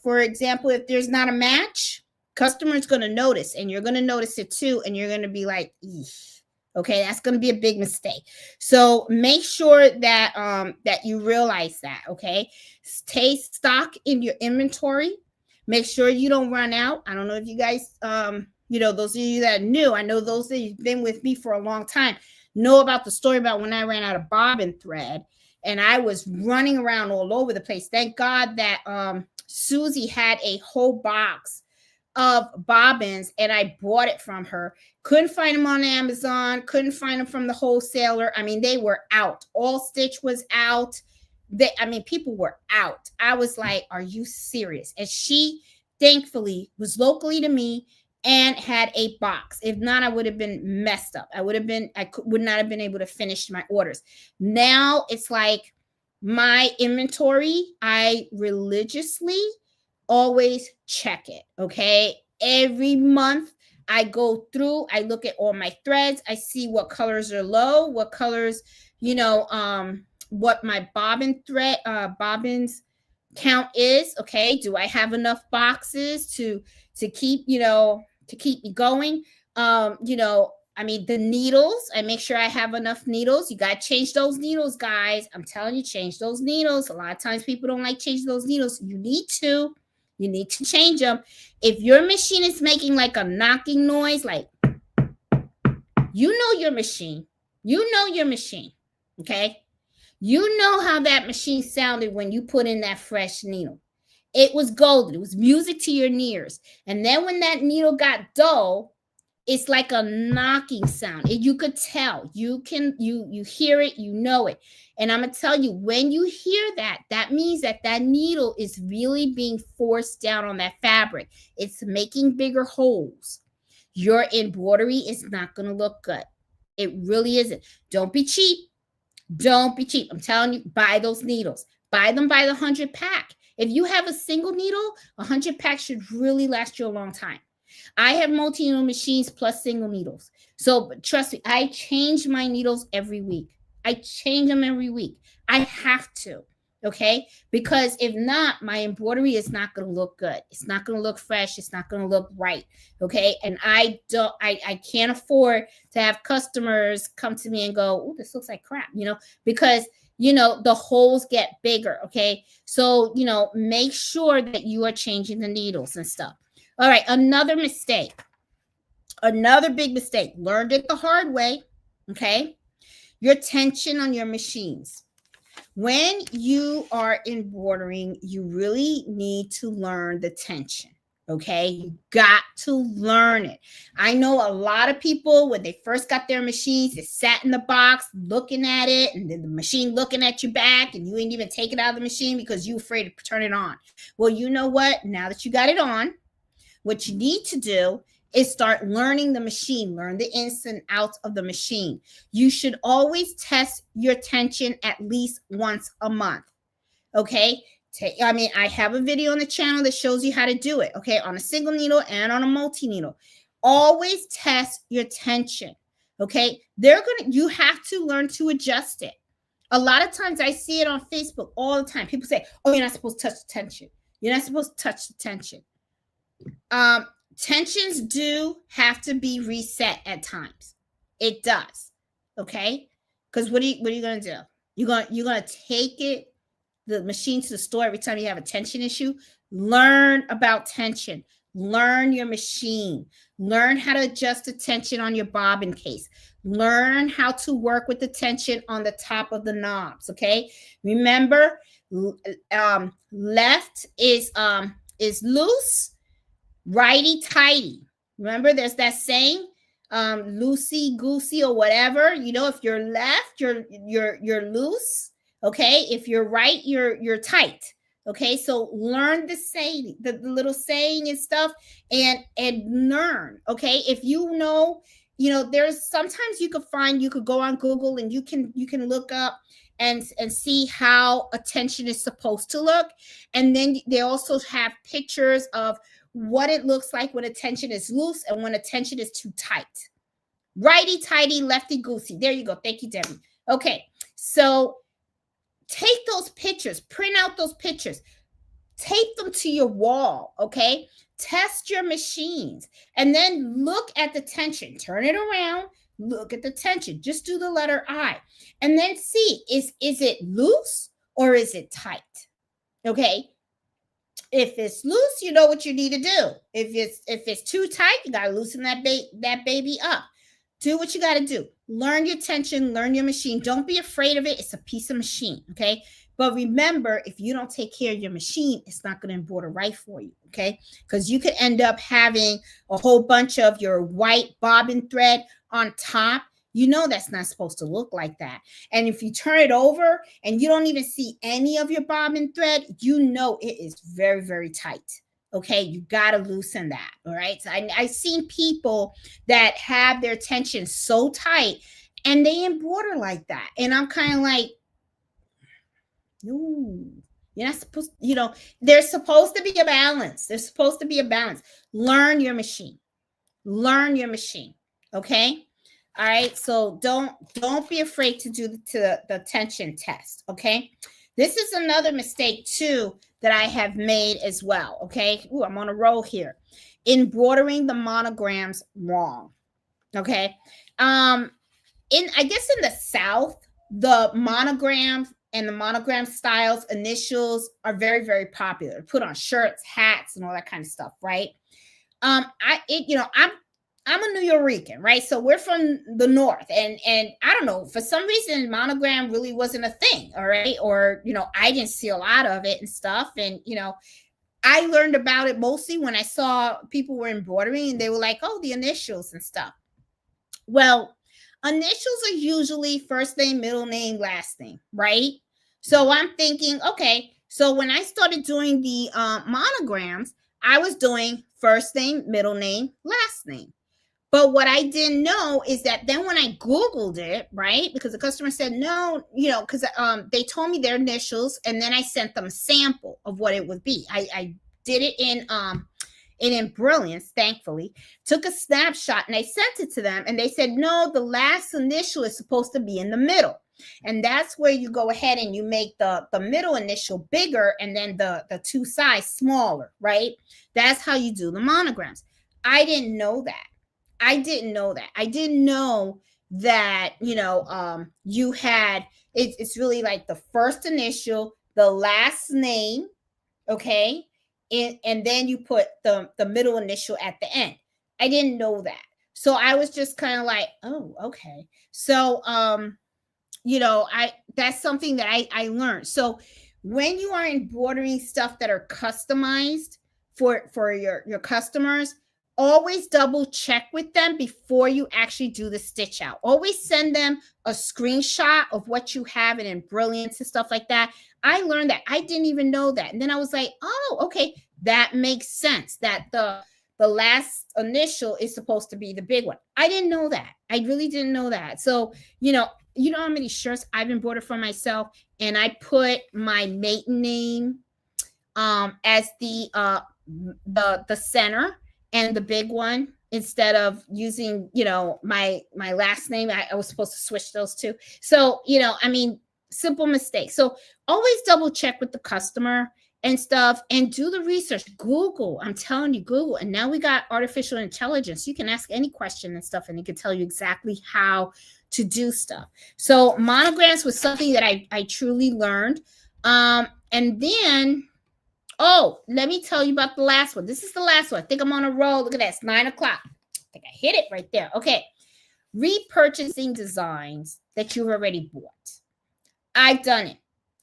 for example, if there's not a match, customer's going to notice, and you're going to notice it too, and you're going to be like, eesh. Okay, that's going to be a big mistake. So make sure that that you realize that. Okay, stay stock in your inventory. Make sure you don't run out. I don't know if you guys, those of you that are new, I know those that have been with me for a long time know about the story about when I ran out of bobbin thread and I was running around all over the place. Thank God that Susie had a whole box of bobbins and I bought it from her. Couldn't find them on Amazon, couldn't find them from the wholesaler. I mean, they were out. All stitch was out. People were out. I was like, are you serious? And she thankfully was locally to me and had a box. If not, I would have been messed up. Would not have been able to finish my orders. Now it's like my inventory, I religiously always check it. Okay. Every month I go through, I look at all my threads, I see what colors are low, what colors, what my bobbins count is. Okay. Do I have enough boxes to keep, to keep me going? I mean, the needles, I make sure I have enough needles. You got to change those needles, guys. I'm telling you, change those needles. A lot of times people don't like changing those needles. You need to. You need to change them. If your machine is making like a knocking noise, like, you know your machine. You know your machine. Okay? You know how that machine sounded when you put in that fresh needle. It was golden. It was music to your ears. And then when that needle got dull, it's like a knocking sound. You could tell. You hear it, you know it. And I'm going to tell you, when you hear that, that means that that needle is really being forced down on that fabric. It's making bigger holes. Your embroidery is not going to look good. It really isn't. Don't be cheap. Don't be cheap. I'm telling you, buy those needles. Buy them by the 100 pack. If you have a single needle, 100 packs should really last you a long time. I have multi-needle machines plus single needles. So trust me, I change my needles every week. I change them every week. I have to, okay? Because if not, my embroidery is not going to look good. It's not going to look fresh. It's not going to look right, okay? And I can't afford to have customers come to me and go, oh, this looks like crap, because the holes get bigger, okay? So, make sure that you are changing the needles and stuff. All right, another mistake, another big mistake, learned it the hard way, okay? Your tension on your machines. When you are embroidering, you really need to learn the tension, okay? You got to learn it. I know a lot of people, when they first got their machines, they sat in the box looking at it, and then the machine looking at your back, and you ain't even take it out of the machine because you're afraid to turn it on. Well, you know what? Now that you got it on, what you need to do is start learning the machine, learn the ins and outs of the machine. You should always test your tension at least once a month, okay? I have a video on the channel that shows you how to do it, okay, on a single needle and on a multi-needle. Always test your tension, okay? You have to learn to adjust it. A lot of times I see it on Facebook all the time. People say, oh, you're not supposed to touch the tension. You're not supposed to touch the tension. Tensions do have to be reset at times. It does. Okay. Because what are you going to do? You're going to take the machine to the store every time you have a tension issue. Learn about tension. Learn your machine. Learn how to adjust the tension on your bobbin case. Learn how to work with the tension on the top of the knobs. Okay. Remember, left is loose. Righty tighty. Remember, there's that saying, loosey goosey or whatever. If you're left, you're loose. Okay. If you're right, you're tight. Okay. So learn the saying, the little saying and stuff, and learn. Okay. If there's sometimes you could go on Google and you can look up and see how a tension is supposed to look. And then they also have pictures of what it looks like when a tension is loose and when a tension is too tight. Righty tighty, lefty goosey. There you go. Thank you, Debbie. Okay, so take those pictures, print out those pictures, tape them to your wall, okay? Test your machines and then look at the tension. Turn it around, look at the tension. Just do the letter I and then see, is it loose or is it tight? Okay. If it's loose, you know what you need to do. If it's too tight, you got to loosen that baby up. Do what you got to do. Learn your tension, learn your machine. Don't be afraid of it. It's a piece of machine, okay? But remember, if you don't take care of your machine, it's not going to embroider right for you, okay? Because you could end up having a whole bunch of your white bobbin thread on top. That's not supposed to look like that. And if you turn it over and you don't even see any of your bobbin thread, it is very, very tight. Okay, you got to loosen that. All right. So I've seen people that have their tension so tight and they embroider like that. And I'm kind of like, no, you're not supposed, there's supposed to be a balance. There's supposed to be a balance. Learn your machine. Learn your machine. Okay. All right. So don't be afraid to do the tension test. Okay. This is another mistake too that I have made as well. Okay. Ooh, I'm on a roll here. Embroidering the monograms wrong. Okay. I guess in the South, the monograms and the monogram styles, initials are very, very popular. Put on shirts, hats, and all that kind of stuff, right? I'm a New Yorican, right? So we're from the North, and I don't know, for some reason, monogram really wasn't a thing, all right? Or I didn't see a lot of it and stuff, and I learned about it mostly when I saw people were embroidering, and they were like, "Oh, the initials and stuff." Well, initials are usually first name, middle name, last name, right? So I'm thinking, okay, so when I started doing the monograms, I was doing first name, middle name, last name. But what I didn't know is that then when I Googled it, right, because the customer said no, because they told me their initials, and then I sent them a sample of what it would be. I did it in Brilliance, thankfully, took a snapshot and I sent it to them, and they said, no, the last initial is supposed to be in the middle. And that's where you go ahead and you make the middle initial bigger and then the two sides smaller, right? That's how you do the monograms. I didn't know that. I didn't know that, you had, it's really like the first initial, the last name, okay? And then you put the middle initial at the end. I didn't know that. So I was just kind of like, oh, okay. So, that's something that I learned. So when you are embroidering stuff that are customized for your customers, always double check with them before you actually do the stitch out. Always send them a screenshot of what you have in Brilliance and stuff like that. I learned that. I didn't even know that. And then I was like, oh, okay, that makes sense that the last initial is supposed to be the big one. I didn't know that. I really didn't know that. So, how many shirts I've embroidered for myself, and I put my maiden name as the center and the big one, instead of using my last name. I was supposed to switch those two. So simple mistake. So always double check with the customer and stuff, and do the research. Google, I'm telling you, Google. And now we got artificial intelligence. You can ask any question and stuff, and it can tell you exactly how to do stuff. So monograms was something that I truly learned. And then, oh, let me tell you about the last one. This is the last one. I think I'm on a roll. Look at that. It's 9 o'clock. I think I hit it right there. Okay. Repurchasing designs that you've already bought. I've done it.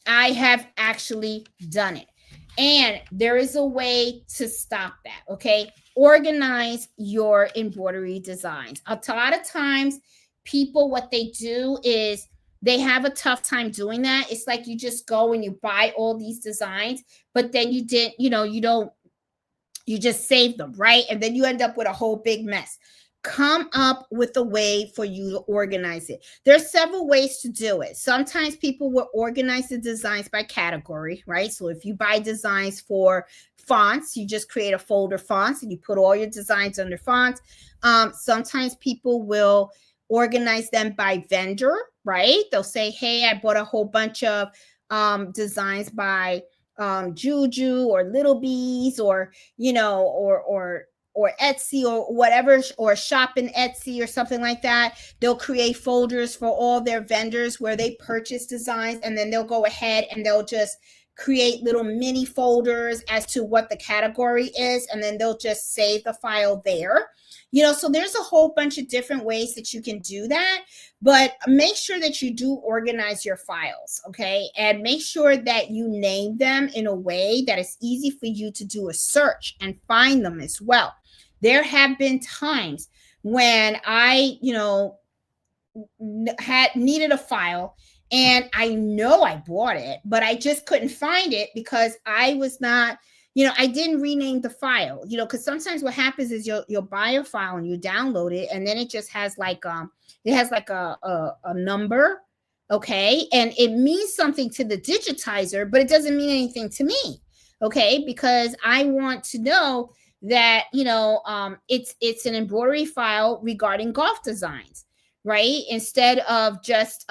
I have actually done it. And there is a way to stop that. Okay. Organize your embroidery designs. A lot of times people, what they do is they have a tough time doing that. It's like you just go and you buy all these designs, but then you just save them, right? And then you end up with a whole big mess. Come up with a way for you to organize it. There's several ways to do it. Sometimes people will organize the designs by category, right? So if you buy designs for fonts, you just create a folder fonts and you put all your designs under fonts. Sometimes people will organize them by vendor, right? They'll say, hey, I bought a whole bunch of designs by Juju or Little Bees, or or Etsy or whatever, or shop in Etsy or something like that. They'll create folders for all their vendors where they purchase designs, and then they'll go ahead and they'll just create little mini folders as to what the category is, and then they'll just save the file there. So there's a whole bunch of different ways that you can do that, but make sure that you do organize your files, okay? And make sure that you name them in a way that is easy for you to do a search and find them as well. There have been times when I, had needed a file, and I know I bought it, but I just couldn't find it because I was not, I didn't rename the file, because sometimes what happens is you'll buy a file and you download it, and then it just has like a number, okay, and it means something to the digitizer, but it doesn't mean anything to me, okay, because I want to know that it's an embroidery file regarding golf designs, right? Instead of just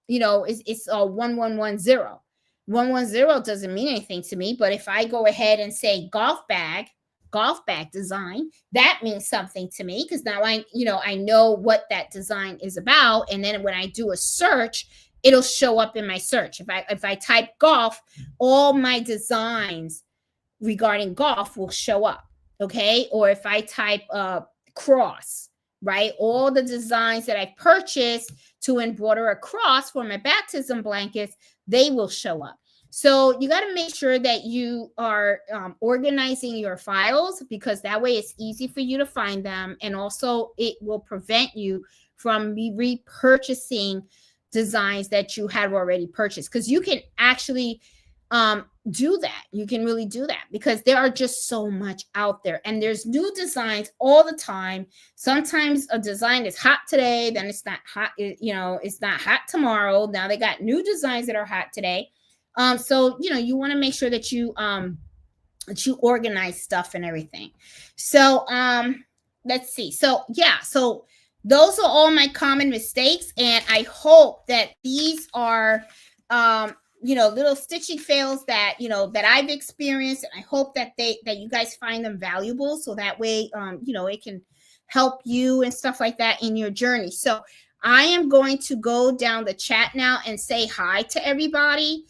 it's a 1110. 110 doesn't mean anything to me, but if I go ahead and say golf bag design, that means something to me, because now I know what that design is about, and then when I do a search, it'll show up in my search. If I type golf, all my designs regarding golf will show up, okay? Or if I type cross, right, all the designs that I purchased to embroider a cross for my baptism blankets, they will show up. So you got to make sure that you are organizing your files, because that way it's easy for you to find them, and also it will prevent you from repurchasing designs that you had already purchased, because you can actually do that. You can really do that, because there are just so much out there, and there's new designs all the time. Sometimes a design is hot today, then it's not hot, it's not hot tomorrow. Now they got new designs that are hot today. So you want to make sure that you organize stuff and everything. So let's see. So yeah, so those are all my common mistakes, and I hope that these are little stitching fails that that I've experienced, and I hope that you guys find them valuable, so that way it can help you and stuff like that in your journey. So I am going to go down the chat now and say hi to everybody.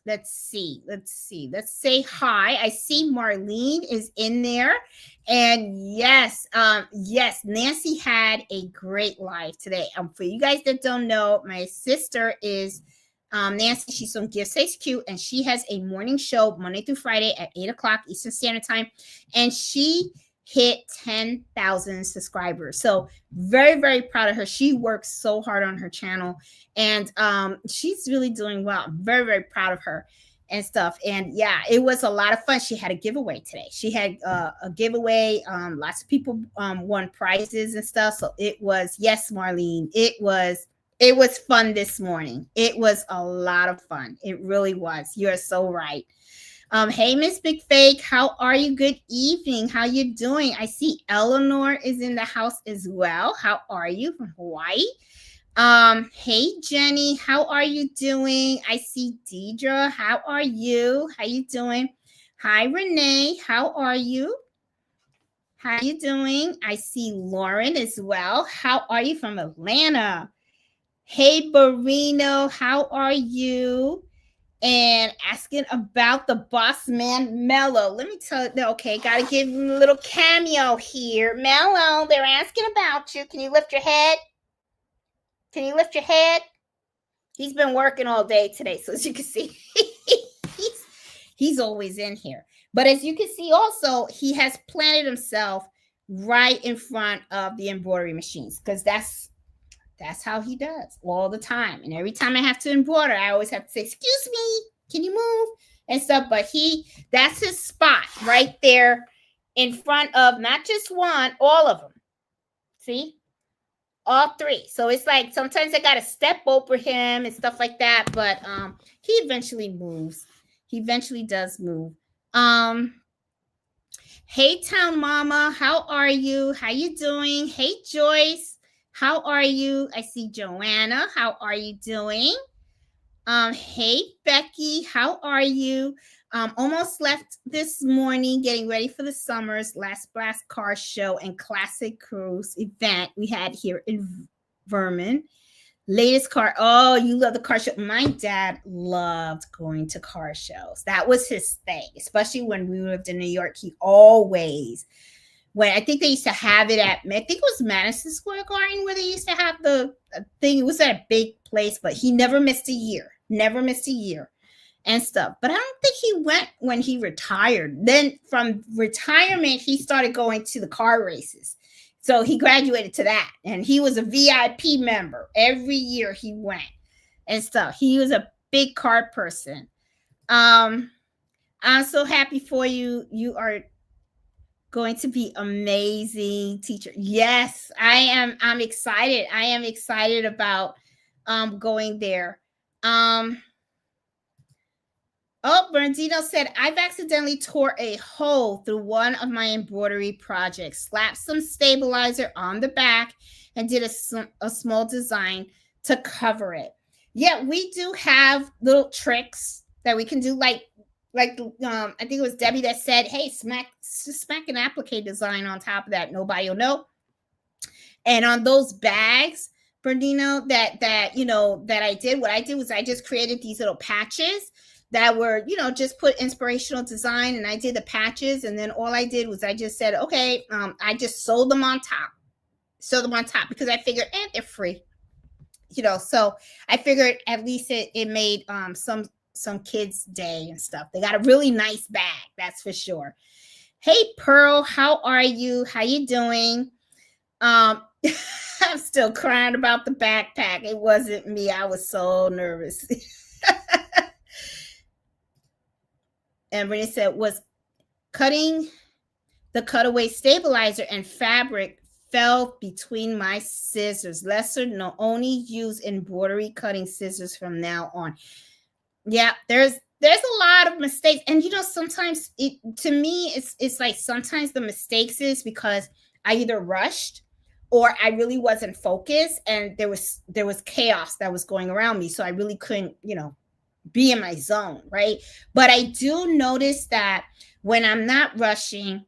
Let's see. Let's say hi. I see Marlene is in there. And yes, Nancy had a great live today. For you guys that don't know, my sister is Nancy. She's from Gift Says Cute, and she has a morning show Monday through Friday at 8 o'clock Eastern Standard Time. And she hit 10,000 subscribers. So very, very proud of her. She works so hard on her channel, and she's really doing well. I'm very, very proud of her and stuff. And yeah, it was a lot of fun. She had a giveaway today. She had a giveaway. Lots of people won prizes and stuff. So it was, yes, Marlene, it was fun this morning. It was a lot of fun. It really was. You're so right. Hey, Miss Big Fake, how are you? Good evening. How you doing? I see Eleanor is in the house as well. How are you, from Hawaii? Hey, Jenny, how are you doing? I see Deidre. How are you? How you doing? Hi, Renee. How are you? How you doing? I see Lauren as well. How are you, from Atlanta? Hey, Barino, how are you? And asking about the boss man, Mello. Let me tell you, okay, got to give him a little cameo here. Mello, they're asking about you. Can you lift your head? Can you lift your head? He's been working all day today, so as you can see, he's always in here. But as you can see also, he has planted himself right in front of the embroidery machines, because that's how he does all the time. And every time I have to embroider, I always have to say, excuse me, can you move? And stuff. But that's his spot right there in front of not just one, all of them. See? All three. So it's like sometimes I got to step over him and stuff like that. But he eventually moves. He eventually does move. Hey, Town Mama, how are you? How you doing? Hey, Joyce. How are you? I see Joanna. How are you doing? Hey, Becky. How are you? Almost left this morning, getting ready for the summer's Last Blast car show and classic cruise event we had here in Vermont. Latest car. Oh, you love the car show. My dad loved going to car shows. That was his thing, especially when we lived in New York. He always, when I think they used to have it at, I think it was Madison Square Garden where they used to have the thing. It was at a big place, but he never missed a year and stuff. But I don't think he went when he retired. Then from retirement, he started going to the car races. So he graduated to that, and he was a VIP member. Every year he went and stuff. He was a big car person. I'm so happy for you. You are going to be amazing teacher. Yes, I am. I'm excited. I am excited about going there. Um Oh, Bernardino said, I've accidentally tore a hole through one of my embroidery projects, slapped some stabilizer on the back, and did a small design to cover it. Yeah, we do have little tricks that we can do, like I think it was Debbie that said, "Hey, smack an applique design on top of that. Nobody will know." And on those bags, Bernardino, that I did, what I did was I just created these little patches that were, just put inspirational design, and I did the patches, and then all I did was I just said, okay, I just sewed them on top because I figured, they're free, so I figured at least it made some kids' day and stuff. They got a really nice bag, that's for sure. Hey Pearl, how are you? How you doing? I'm still crying about the backpack. It wasn't me. I was so nervous. And Renee said, was cutting the cutaway stabilizer and fabric fell between my scissors. Lesser no, only use embroidery cutting scissors from now on. Yeah, there's a lot of mistakes. And sometimes to me, it's like sometimes the mistakes is because I either rushed or I really wasn't focused, and there was chaos that was going around me. So I really couldn't, be in my zone, right? But I do notice that when I'm not rushing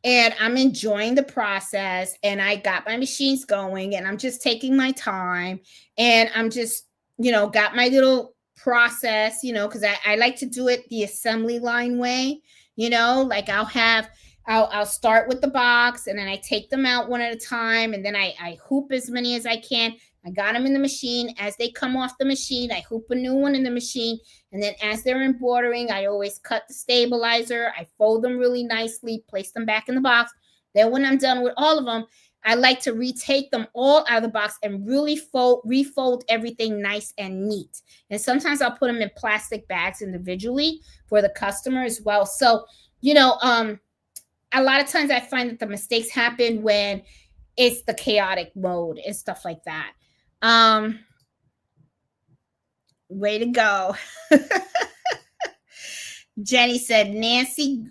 and I'm enjoying the process and I got my machines going and I'm just taking my time and I'm just, got my little process, because I like to do it the assembly line way, like I'll start with the box and then I take them out one at a time, and then I hoop as many as I can. I got them in the machine. As they come off the machine, I hoop a new one in the machine. And then as they're embroidering, I always cut the stabilizer. I fold them really nicely, place them back in the box. Then when I'm done with all of them, I like to retake them all out of the box and really refold everything nice and neat. And sometimes I'll put them in plastic bags individually for the customer as well. So, a lot of times I find that the mistakes happen when it's the chaotic mode and stuff like that. Way to go. Jenny said, Nancy,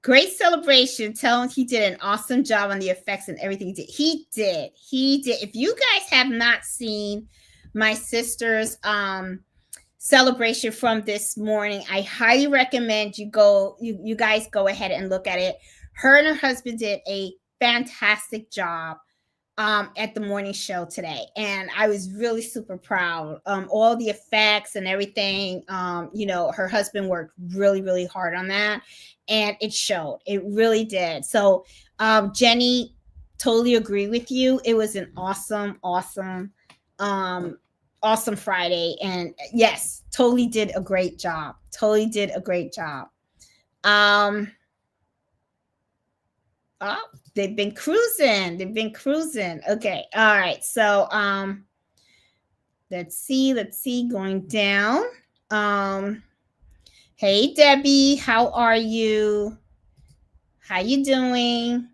great celebration. Tell him he did an awesome job on the effects and everything he did. He did. If you guys have not seen my sister's celebration from this morning, I highly recommend you guys go ahead and look at it. Her and her husband did a fantastic job at the morning show today, and I was really super proud. All the effects and everything, her husband worked really, really hard on that, and it showed. It really did. So, Jenny, totally agree with you. It was an awesome Friday, and yes, totally did a great job. Oh, they've been cruising. Okay. All right. So let's see going down. Hey Debbie, how are you? How you doing?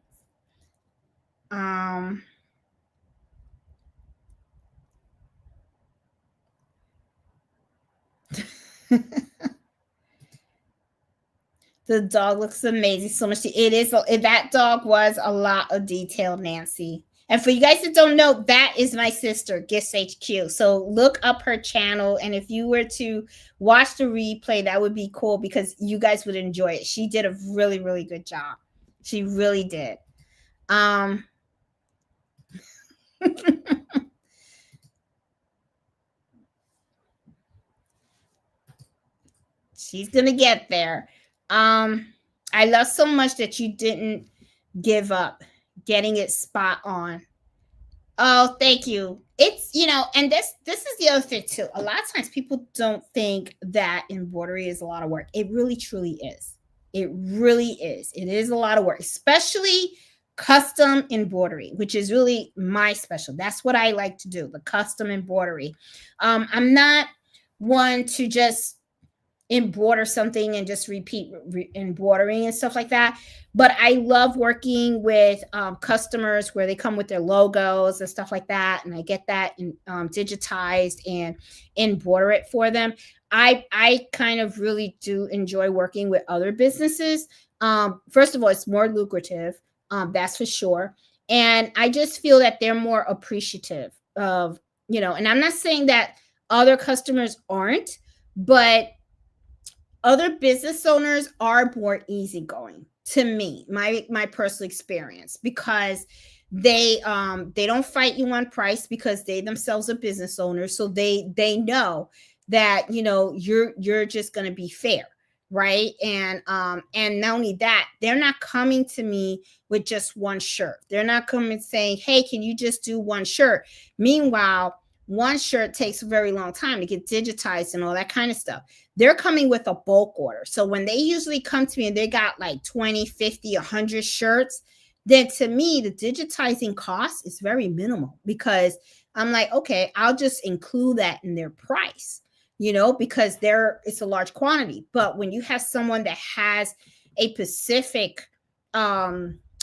The dog looks amazing. So much. That dog was a lot of detail, Nancy. And for you guys that don't know, that is my sister, Gifts HQ. So look up her channel. And if you were to watch the replay, that would be cool because you guys would enjoy it. She did a really, really good job. She really did. She's going to get there. I love so much that you didn't give up getting it spot on. Oh, thank you. It's, and this is the other thing too. A lot of times people don't think that embroidery is a lot of work. It really truly is. It really is. It is a lot of work, especially custom embroidery, which is really my special. That's what I like to do, the custom embroidery. I'm not one to just embroider something and just repeat embroidering and stuff like that. But I love working with customers where they come with their logos and stuff like that, and I get that digitized and embroider it for them. I kind of really do enjoy working with other businesses. First of all, it's more lucrative, that's for sure, and I just feel that they're more appreciative of, and I'm not saying that other customers aren't, but other business owners are more easygoing, to me, my personal experience, because they don't fight you on price, because they themselves are business owners, so they know that you're just going to be fair, right? And not only that, they're not coming to me with just one shirt. They're not coming saying, hey, can you just do one shirt? Meanwhile, one shirt takes a very long time to get digitized and all that kind of stuff. They're coming with a bulk order. So when they usually come to me and they got like 20, 50, 100 shirts, then to me, the digitizing cost is very minimal, because I'm like, okay, I'll just include that in their price, because it's a large quantity. But when you have someone that has a specific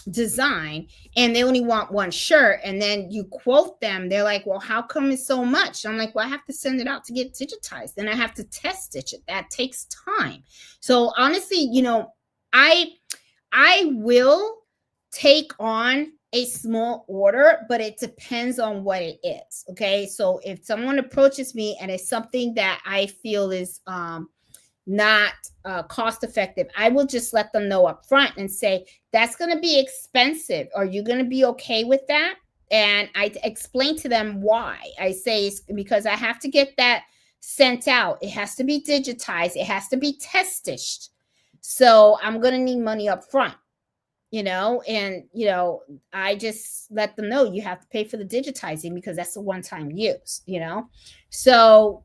design and they only want one shirt, and then you quote them, they're like, well, how come it's so much? I'm like, well, I have to send it out to get digitized, then I have to test stitch it. That takes time. So honestly, I will take on a small order, but it depends on what it is. Okay, so if someone approaches me and it's something that I feel is not cost effective, I will just let them know up front and say, that's going to be expensive. Are you going to be okay with that? And I explain to them why. I say, it's because I have to get that sent out. It has to be digitized. It has to be test stitched. So I'm going to need money up front, and, I just let them know you have to pay for the digitizing, because that's a one-time use, So,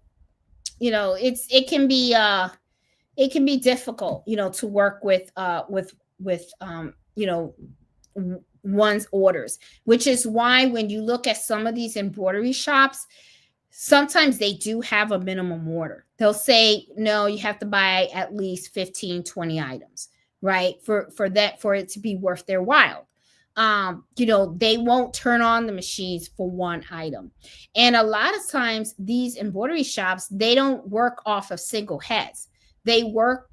it can be difficult, to work with one's orders, which is why when you look at some of these embroidery shops, sometimes they do have a minimum order. They'll say, no, you have to buy at least 15, 20 items, right? For it to be worth their while. They won't turn on the machines for one item. And a lot of times these embroidery shops, they don't work off of single heads. They work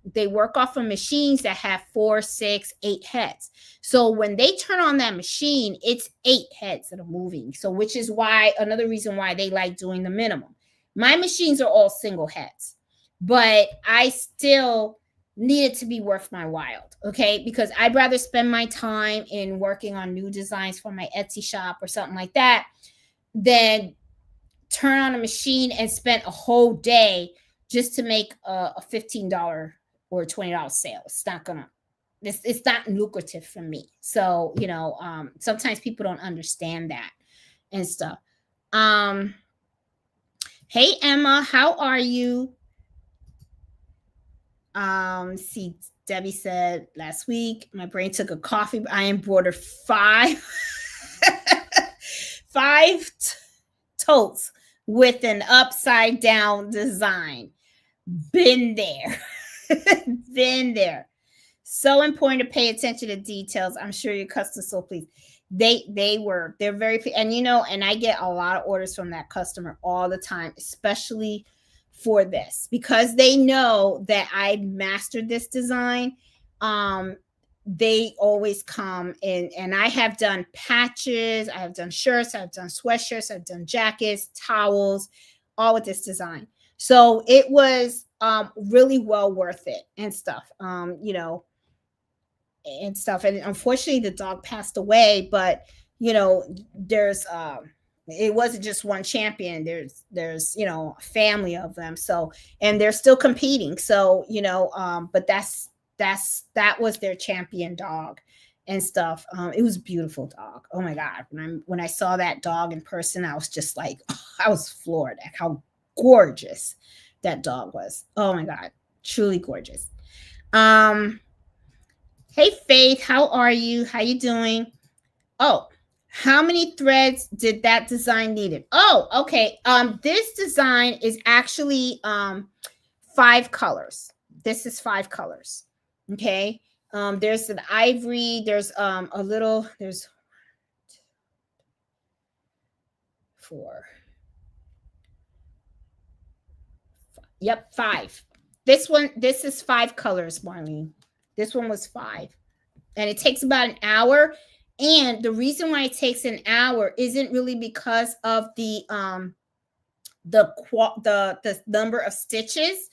off of machines that have 4, 6, 8 heads. So when they turn on that machine, it's 8 heads that are moving. So which is why, another reason why they like doing the minimum. My machines are all single heads, but I still need it to be worth my while. Okay. Because I'd rather spend my time in working on new designs for my Etsy shop or something like that than turn on a machine and spend a whole day just to make a $15 or $20 sale. It's not lucrative for me. So, sometimes people don't understand that and stuff. Hey, Emma, how are you? See, Debbie said last week, my brain took a coffee. I embroidered 5 totes with an upside down design. Been there. Been there. So important to pay attention to details. I'm sure your customers so pleased. They're very, and and I get a lot of orders from that customer all the time, especially for this, because they know that I mastered this design. They always come in, and I have done patches, I have done shirts, I've done sweatshirts, I've done jackets, towels, all with this design. So it was really well worth it and stuff, and stuff. And unfortunately, the dog passed away, but there's it wasn't just one champion. There's a family of them. So, and they're still competing. So, but that was their champion dog and stuff. It was a beautiful dog. Oh my God. When I saw that dog in person, I was just like, I was floored at how gorgeous that dog was. Oh my God. Truly gorgeous. Hey, Faith, how are you? How you doing? Oh, how many threads did that design needed? Oh, okay. This design is actually 5 colors. This is 5 colors. Okay. There's an ivory. There's a little. There's 4. Yep, 5. This one. This is 5 colors, Marlene. This one was 5, and it takes about an hour. And the reason why it takes an hour isn't really because of the number of stitches.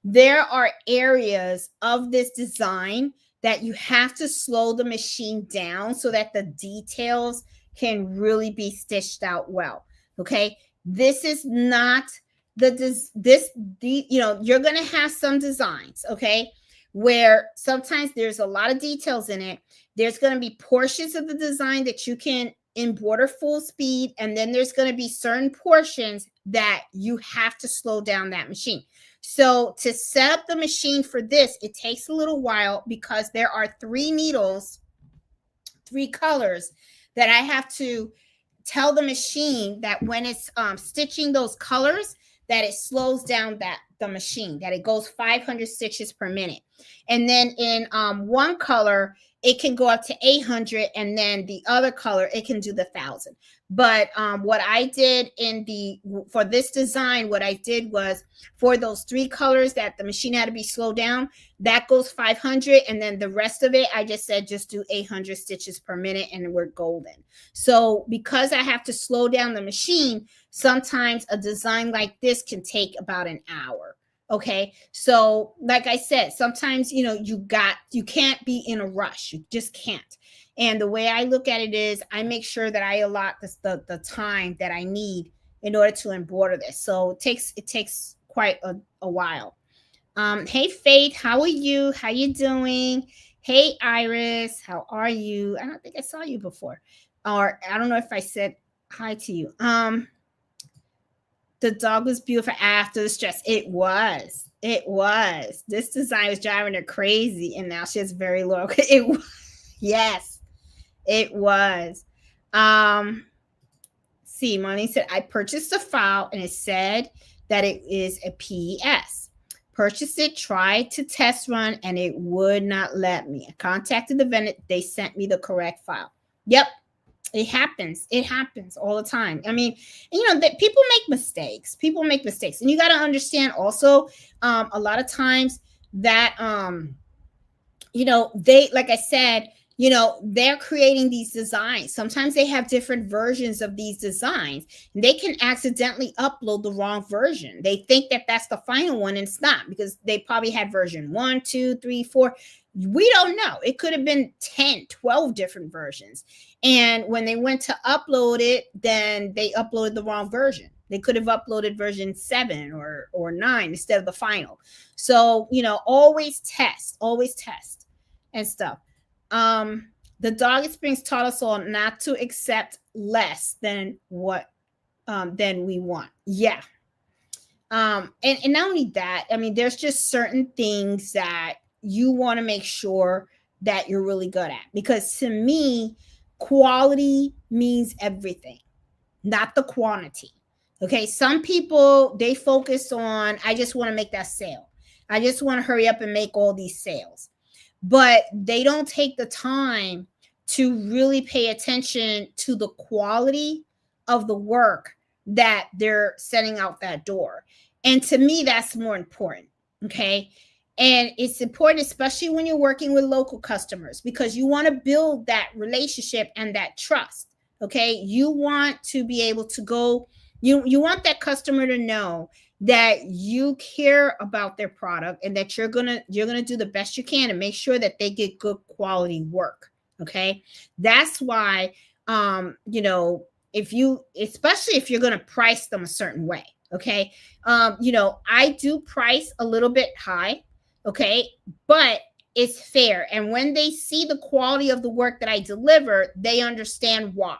There are areas of this design that you have to slow the machine down so that the details can really be stitched out well. Okay, this is not you're going to have some designs, okay, where sometimes there's a lot of details in it. There's going to be portions of the design that you can embroider full speed, and then there's going to be certain portions that you have to slow down that machine. So to set up the machine for this, it takes a little while because there are 3 needles, 3 colors that I have to tell the machine that when it's stitching those colors, that it slows down the machine, that it goes 500 stitches per minute. And then in one color, it can go up to 800, and then the other color, it can do the 1,000. But what I did for this design, what I did was for those 3 colors that the machine had to be slowed down, that goes 500. And then the rest of it, I just said, just do 800 stitches per minute and we're golden. So because I have to slow down the machine, sometimes a design like this can take about an hour. Okay. So like I said, sometimes, you can't be in a rush. You just can't. And the way I look at it is I make sure that I allot the time that I need in order to embroider this. So it takes quite a while. Hey, Faith, how are you? How you doing? Hey, Iris, how are you? I don't think I saw you before. Or I don't know if I said hi to you. The dog was beautiful after the stress. It was. This design was driving her crazy, and now she has very low. It was. Yes, it was. See, Money said, I purchased a file and it said that it is a PES. Purchased it, tried to test run, and it would not let me. I contacted the vendor. They sent me the correct file. Yep. It happens. It happens all the time. I mean, that people make mistakes. And you got to understand also, a lot of times that, they, like I said, they're creating these designs. Sometimes they have different versions of these designs, and they can accidentally upload the wrong version. They think that that's the final one, and it's not, because they probably had version 1, 2, 3, 4. We don't know. It could have been 10, 12 different versions. And when they went to upload it, then they uploaded the wrong version. They could have uploaded version 7 or 9 instead of the final. So, always test and stuff. The dog experience taught us all not to accept less than what than we want. Yeah. And not only that, I mean, there's just certain things that you want to make sure that you're really good at, because to me, quality means everything, not the quantity. Okay. Some people, they focus on, I just want to make that sale. I just want to hurry up and make all these sales, but they don't take the time to really pay attention to the quality of the work that they're sending out that door. And to me, that's more important. Okay. And it's important, especially when you're working with local customers, because you want to build that relationship and that trust. Okay. You want to be able to go, you want that customer to know that you care about their product and that you're gonna do the best you can to make sure that they get good quality work. Okay. That's why, especially if you're going to price them a certain way. Okay. I do price a little bit high. Okay. But it's fair. And when they see the quality of the work that I deliver, they understand why.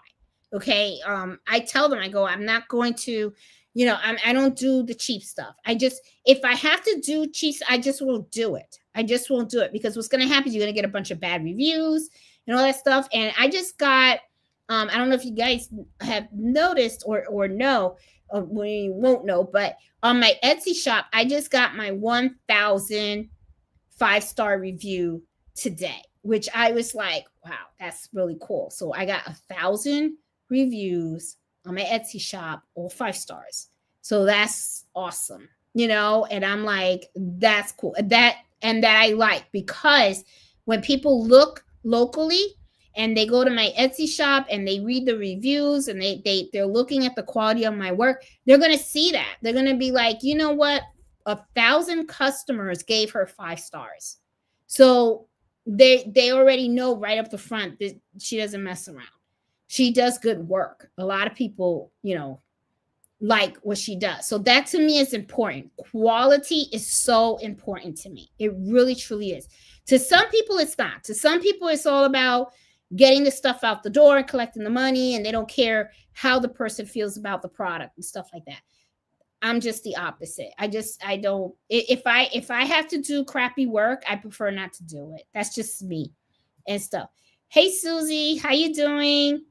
Okay. I tell them, I go, I'm not going to, I don't do the cheap stuff. If I have to do cheap, I just won't do it. Because what's going to happen is you're going to get a bunch of bad reviews and all that stuff. And I just got, I don't know if you guys have noticed or know, or you won't know, but on my Etsy shop, I just got my 1,000 5-star review today, which I was like, wow, that's really cool. So I got 1,000 reviews on my Etsy shop, all 5 stars. So that's awesome, and I'm like, that's cool. That I like, because when people look locally and they go to my Etsy shop and they read the reviews and they're looking at the quality of my work, they're going to see that. They're going to be like, you know what? 1,000 customers gave her 5 stars. So they already know right up the front that she doesn't mess around. She does good work. A lot of people, like what she does. So that to me is important. Quality is so important to me. It really, truly is. To some people, it's not. To some people, it's all about getting the stuff out the door and collecting the money, and they don't care how the person feels about the product and stuff like that. I'm just the opposite. I don't, if I have to do crappy work, I prefer not to do it. That's just me and stuff. Hey, Susie, how you doing?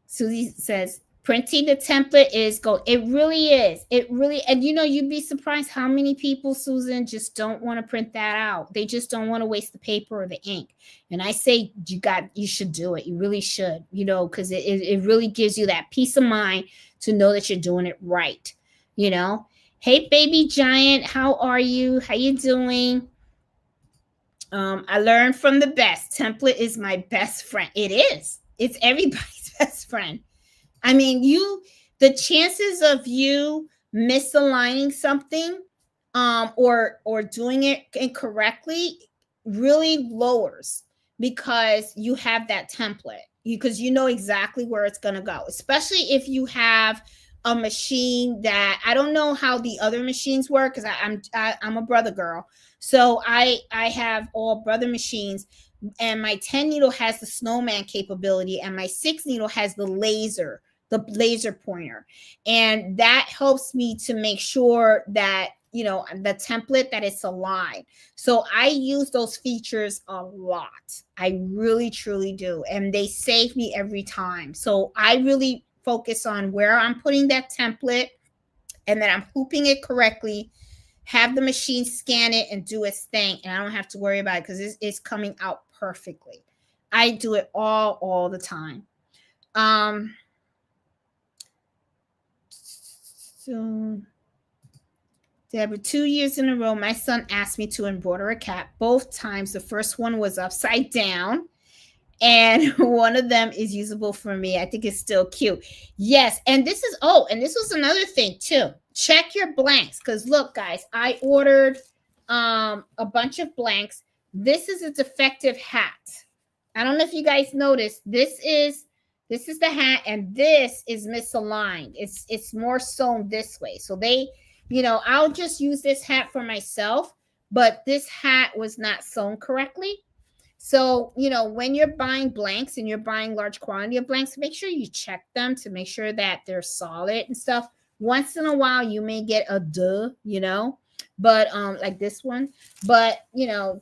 Susie says, printing the template is gold. It really is. It really, and you'd be surprised how many people, Susan, just don't want to print that out. They just don't want to waste the paper or the ink. And I say, you should do it. You really should, because it really gives you that peace of mind to know that you're doing it right. Hey, baby giant, how are you? How you doing? I learned from the best. Template is my best friend. It is. It's everybody's best friend. I mean, the chances of you misaligning something or doing it incorrectly really lowers, because you have that template, because you know exactly where it's going to go, especially if you have a machine that, I don't know how the other machines work, because I'm a brother girl. So I have all brother machines, and my 10 needle has the snowman capability, and my 6 needle has the laser pointer. And that helps me to make sure that, the template, that it's aligned. So I use those features a lot. I really, truly do. And they save me every time. So I really focus on where I'm putting that template, and then I'm hooping it correctly, have the machine scan it and do its thing, and I don't have to worry about it, because it's coming out perfectly. I do it all the time. So Deborah, 2 years in a row, my son asked me to embroider a cat. Both times, the first one was upside down, and one of them is usable for me. I think it's still cute. Yes, and this was another thing too. Check your blanks, because look, guys, I ordered a bunch of blanks. This is a defective hat. I don't know if you guys noticed. This is the hat, and this is misaligned. It's more sewn this way. So I'll just use this hat for myself, but this hat was not sewn correctly. So, when you're buying blanks and you're buying large quantity of blanks, make sure you check them to make sure that they're solid and stuff. Once in a while, you may get a but like this one, but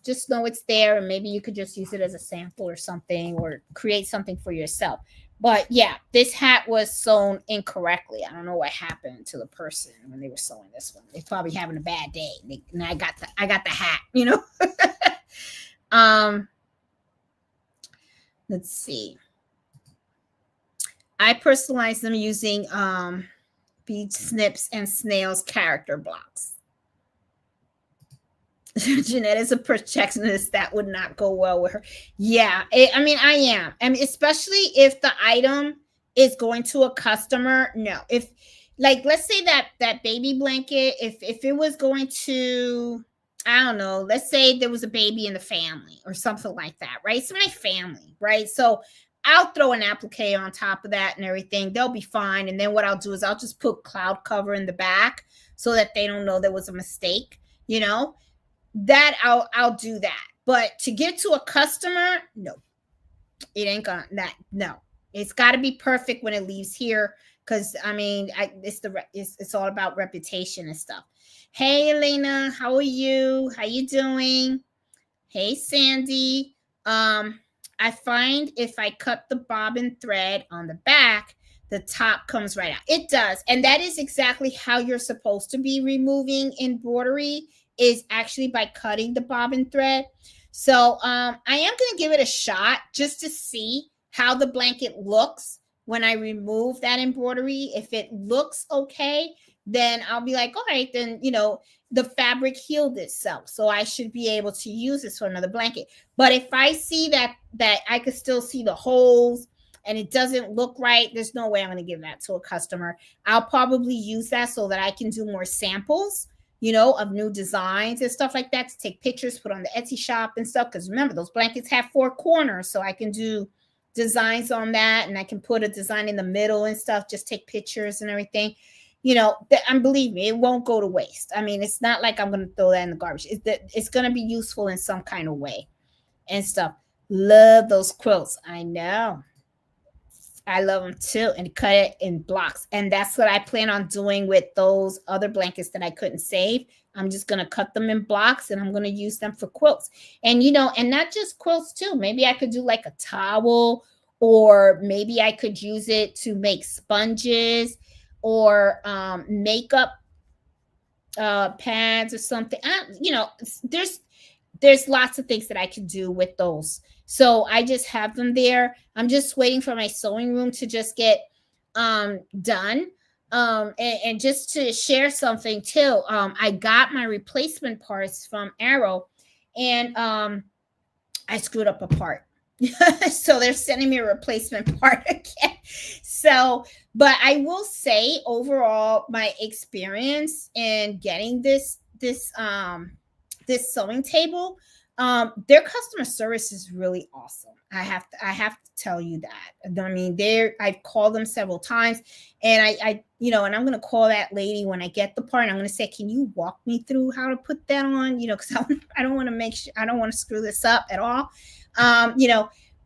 just know it's there, and maybe you could just use it as a sample or something, or create something for yourself. But yeah, this hat was sewn incorrectly. I don't know what happened to the person when they were sewing this one. They're probably having a bad day, and I got the hat, Let's see. I personalize them using bead snips and snails character blocks. Jeanette is a perfectionist. That would not go well with her. Yeah, I am. Especially if the item is going to a customer. No, if let's say that baby blanket, if it was going to, I don't know, let's say there was a baby in the family or something like that, right? It's my family, right? So I'll throw an applique on top of that and everything. They'll be fine. And then what I'll do is I'll just put cloud cover in the back so that they don't know there was a mistake, that I'll do that. But to get to a customer, no, it ain't gonna, no, it's got to be perfect when it leaves here. Cause it's all about reputation and stuff. Hey, Elena, how are you? How you doing? Hey, Sandy. I find if I cut the bobbin thread on the back, the top comes right out. It does. And that is exactly how you're supposed to be removing embroidery, is actually by cutting the bobbin thread. So I am going to give it a shot just to see how the blanket looks when I remove that embroidery. If it looks okay, then I'll be like, all right, then, the fabric healed itself. So I should be able to use this for another blanket. But if I see that I could still see the holes and it doesn't look right, there's no way I'm going to give that to a customer. I'll probably use that so that I can do more samples, of new designs and stuff like that, to take pictures, put on the Etsy shop and stuff. Because remember, those blankets have 4 corners, so I can do designs on that, and I can put a design in the middle and stuff, just take pictures and everything. And believe me, it won't go to waste. I mean, it's not like I'm going to throw that in the garbage. It's going to be useful in some kind of way and stuff. Love those quilts. I know. I love them too, and cut it in blocks. And that's what I plan on doing with those other blankets that I couldn't save. I'm just going to cut them in blocks, and I'm going to use them for quilts. And, and not just quilts too. Maybe I could do like a towel, or maybe I could use it to make sponges or makeup pads or something. There's lots of things that I can do with those. So I just have them there. I'm just waiting for my sewing room to just get done. And just to share something too, I got my replacement parts from Arrow, and I screwed up a part. So they're sending me a replacement part again. So, but I will say overall, my experience in getting this sewing table, their customer service is really awesome. I have to tell you that. I mean, I've called them several times, and I and I'm going to call that lady when I get the part, and I'm going to say, can you walk me through how to put that on? Because I don't want to I don't want to screw this up at all.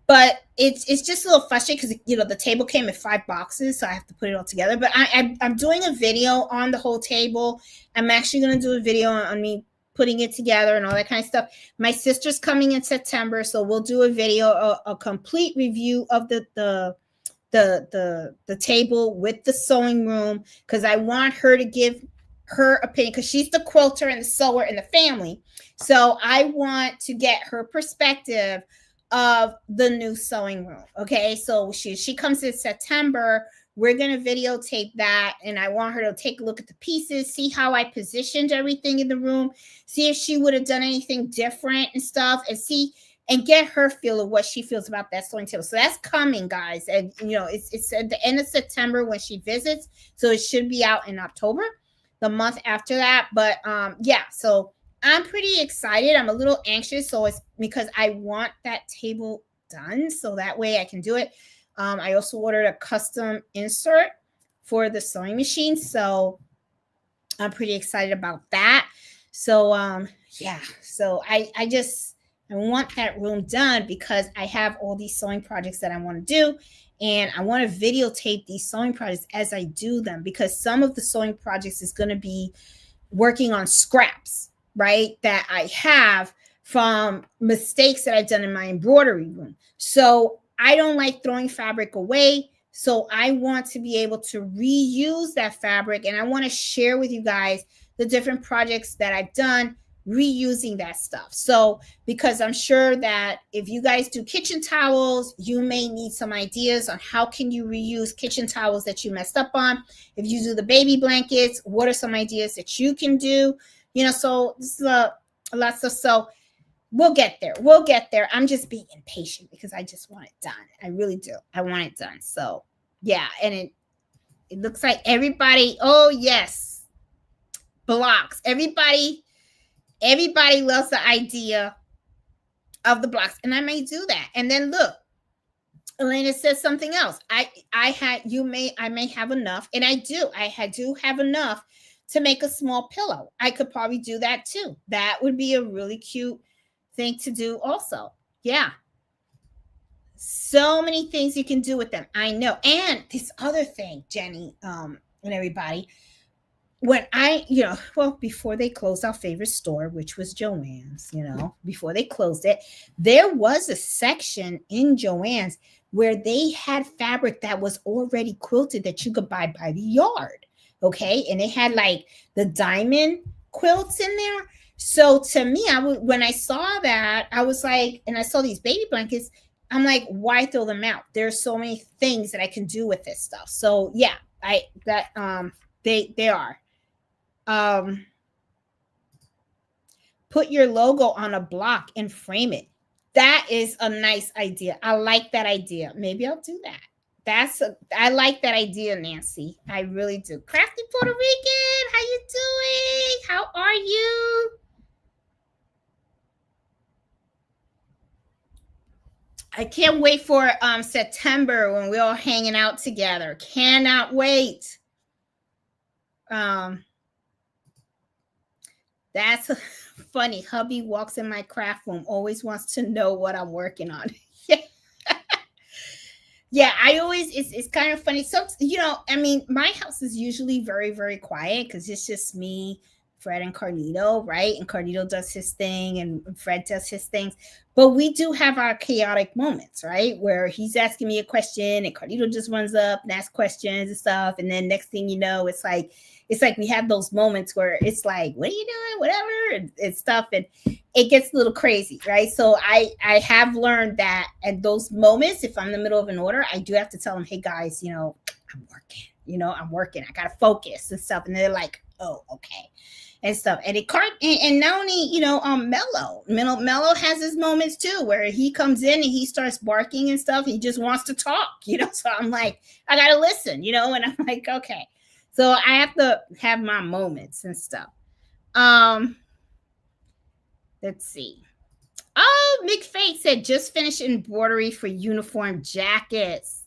But it's just a little frustrating because, the table came in 5 boxes, so I have to put it all together. But I'm doing a video on the whole table. I'm actually going to do a video on me putting it together and all that kind of stuff. My sister's coming in September, so we'll do a video, a complete review of the table with the sewing room, because I want her to give her opinion, because she's the quilter and the sewer in the family. So I want to get her perspective of the new sewing room. Okay, so she comes in September. We're going to videotape that, and I want her to take a look at the pieces, see how I positioned everything in the room, see if she would have done anything different and stuff, and get her feel of what she feels about that sewing table. So that's coming, guys. And, it's at the end of September when she visits, so it should be out in October, the month after that. But, yeah, so I'm pretty excited. I'm a little anxious, so it's because I want that table done, so that way I can do it. I also ordered a custom insert for the sewing machine, so I'm pretty excited about that. So yeah, so I want that room done because I have all these sewing projects that I want to do, and I want to videotape these sewing projects as I do them, because some of the sewing projects is going to be working on scraps, right, that I have from mistakes that I've done in my embroidery room. So I don't like throwing fabric away. So I want to be able to reuse that fabric. And I want to share with you guys the different projects that I've done reusing that stuff. So, because I'm sure that if you guys do kitchen towels, you may need some ideas on how can you reuse kitchen towels that you messed up on. If you do the baby blankets, what are some ideas that you can do? So this is a lot of stuff. So we'll get there. I'm just being impatient because I just want it done. I really do. I want it done. So yeah. And it looks like everybody, oh yes, blocks. Everybody loves the idea of the blocks. And I may do that. And then look, Elena says something else. I may have enough. And I do have enough to make a small pillow. I could probably do that too. That would be a really cute thing to do also. Yeah. So many things you can do with them. I know. And this other thing, Jenny, and everybody, when before they closed our favorite store, which was Joann's, before they closed it, there was a section in Joann's where they had fabric that was already quilted that you could buy by the yard. Okay. And they had like the diamond quilts in there. So to me, when I saw that, I was like, and I saw these baby blankets, I'm like, why throw them out? There's so many things that I can do with this stuff. So yeah, they are. Put your logo on a block and frame it. That is a nice idea. I like that idea. Maybe I'll do that. I like that idea, Nancy. I really do. Crafty Puerto Rican, how you doing? How are you? I can't wait for September when we're all hanging out together. Cannot wait. That's funny. Hubby walks in my craft room, always wants to know what I'm working on. Yeah, I always, it's kind of funny. So, I mean, my house is usually very, very quiet because it's just me, Fred, and Carlito, right? And Carlito does his thing and Fred does his things. But we do have our chaotic moments, right? Where he's asking me a question and Carlito just runs up and asks questions and stuff. And then next thing you know, it's like we have those moments where it's like, what are you doing? Whatever, and stuff. And it gets a little crazy, right? So I have learned that at those moments, if I'm in the middle of an order, I do have to tell them, hey guys, I'm working. I got to focus and stuff. And they're like, oh, okay. And stuff. And and not only, Mello has his moments too, where he comes in and he starts barking and stuff. He just wants to talk, so I'm like, I got to listen, and I'm like, okay. So I have to have my moments and stuff. Let's see. Oh, McFate said, just finished embroidery for uniform jackets.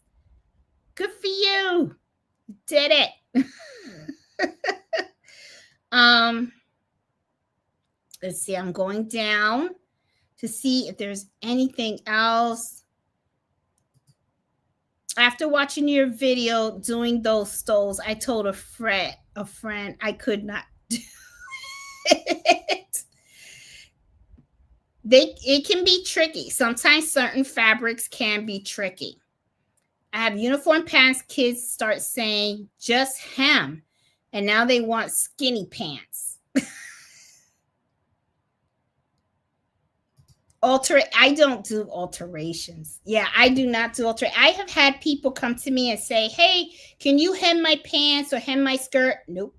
Good for you. You did it. Let's see. I'm going down to see if there's anything else. After watching your video doing those stoles, I told a friend I could not do it. It can be tricky. Sometimes certain fabrics can be tricky. I have uniform pants. Kids start saying just hem, and now they want skinny pants. I don't do alterations. Yeah, I do not do I have had people come to me and say, hey, can you hem my pants or hem my skirt? Nope.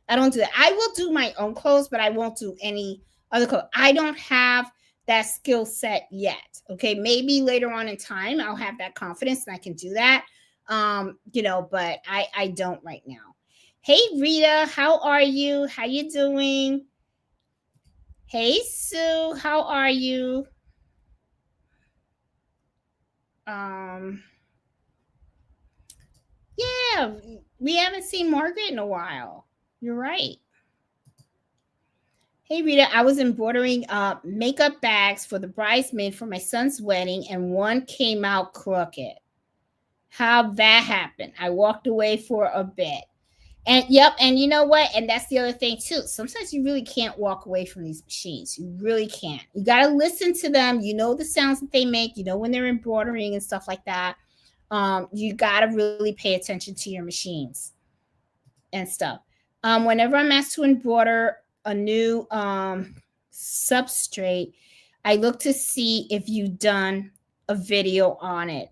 I don't do that. I will do my own clothes, but I won't do any other clothes. I don't have that skill set yet. Okay. Maybe later on in time, I'll have that confidence and I can do that. But I don't right now. Hey, Rita, how are you? How you doing? Hey, Sue, how are you? Yeah, we haven't seen Margaret in a while. You're right. Hey, Rita, I was embroidering makeup bags for the bridesmaid for my son's wedding, and one came out crooked. How'd that happen? I walked away for a bit. And yep, and you know what? And that's the other thing too. Sometimes you really can't walk away from these machines. You really can't. You got to listen to them. You know the sounds that they make. You know when they're embroidering and stuff like that. You got to really pay attention to your machines and stuff. Whenever I'm asked to embroider a new substrate, I look to see if you've done a video on it.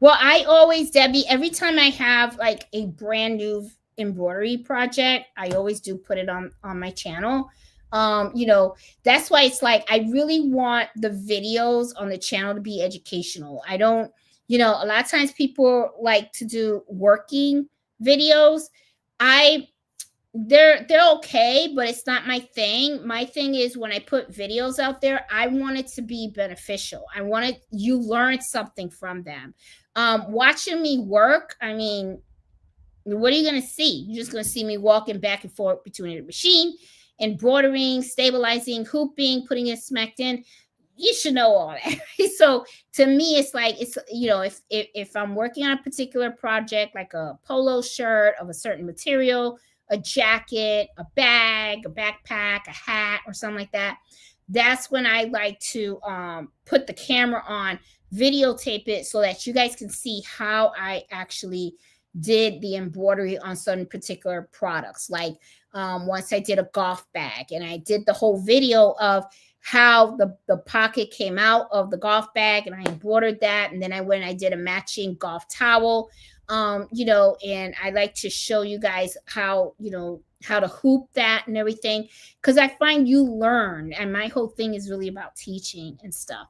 Well, I always, Debbie, every time I have like a brand new embroidery project, I always do put it on my channel. That's why it's like I really want the videos on the channel to be educational. I don't, a lot of times people like to do working videos. They're okay, but it's not my thing. My thing is when I put videos out there, I want it to be beneficial. I want you learn something from them. Watching me work, I mean, what are you going to see? You're just going to see me walking back and forth between the machine, embroidering, stabilizing, hooping, putting it smacked in. You should know all that. So to me, it's like, if I'm working on a particular project, like a polo shirt of a certain material, a jacket, a bag, a backpack, a hat, or something like that, that's when I like to put the camera on, videotape it so that you guys can see how I actually did the embroidery on some particular products. Like once I did a golf bag, and I did the whole video of how the pocket came out of the golf bag, and I embroidered that. And then I went and I did a matching golf towel, and I like to show you guys how, how to hoop that and everything, because I find you learn, and my whole thing is really about teaching and stuff.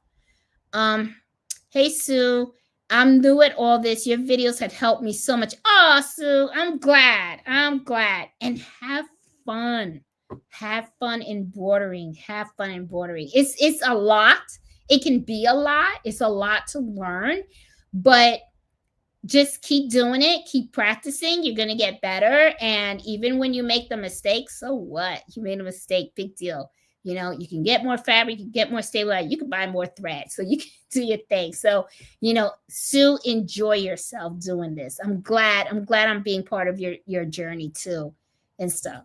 Hey Sue, I'm new at all this. Your videos had helped me so much. Oh, Sue, I'm glad. And have fun. Have fun embroidering. Have fun embroidering. It's a lot. It can be a lot. It's a lot to learn, but just keep doing it, keep practicing. You're going to get better. And even when you make the mistake, so what? You made a mistake, big deal. You can get more fabric, you can get more stabilized, you can buy more thread, so you can do your thing. So, Sue, enjoy yourself doing this. I'm glad I'm being part of your journey too and stuff.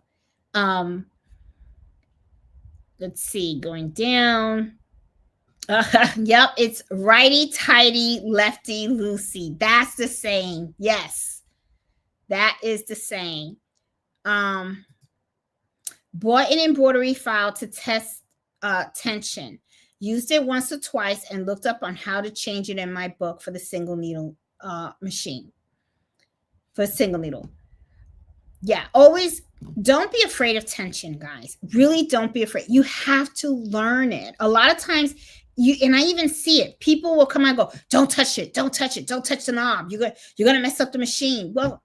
Let's see, going down. Yep, it's righty tighty, lefty loosey. That's the saying. Yes, that is the saying. Bought an embroidery file to test tension. Used it once or twice and looked up on how to change it in my book for the single needle machine. For a single needle. Yeah, always don't be afraid of tension, guys. Really don't be afraid. You have to learn it. A lot of times, and I even see it. People will come and go, don't touch it, don't touch it, don't touch the knob. You're gonna mess up the machine. Well,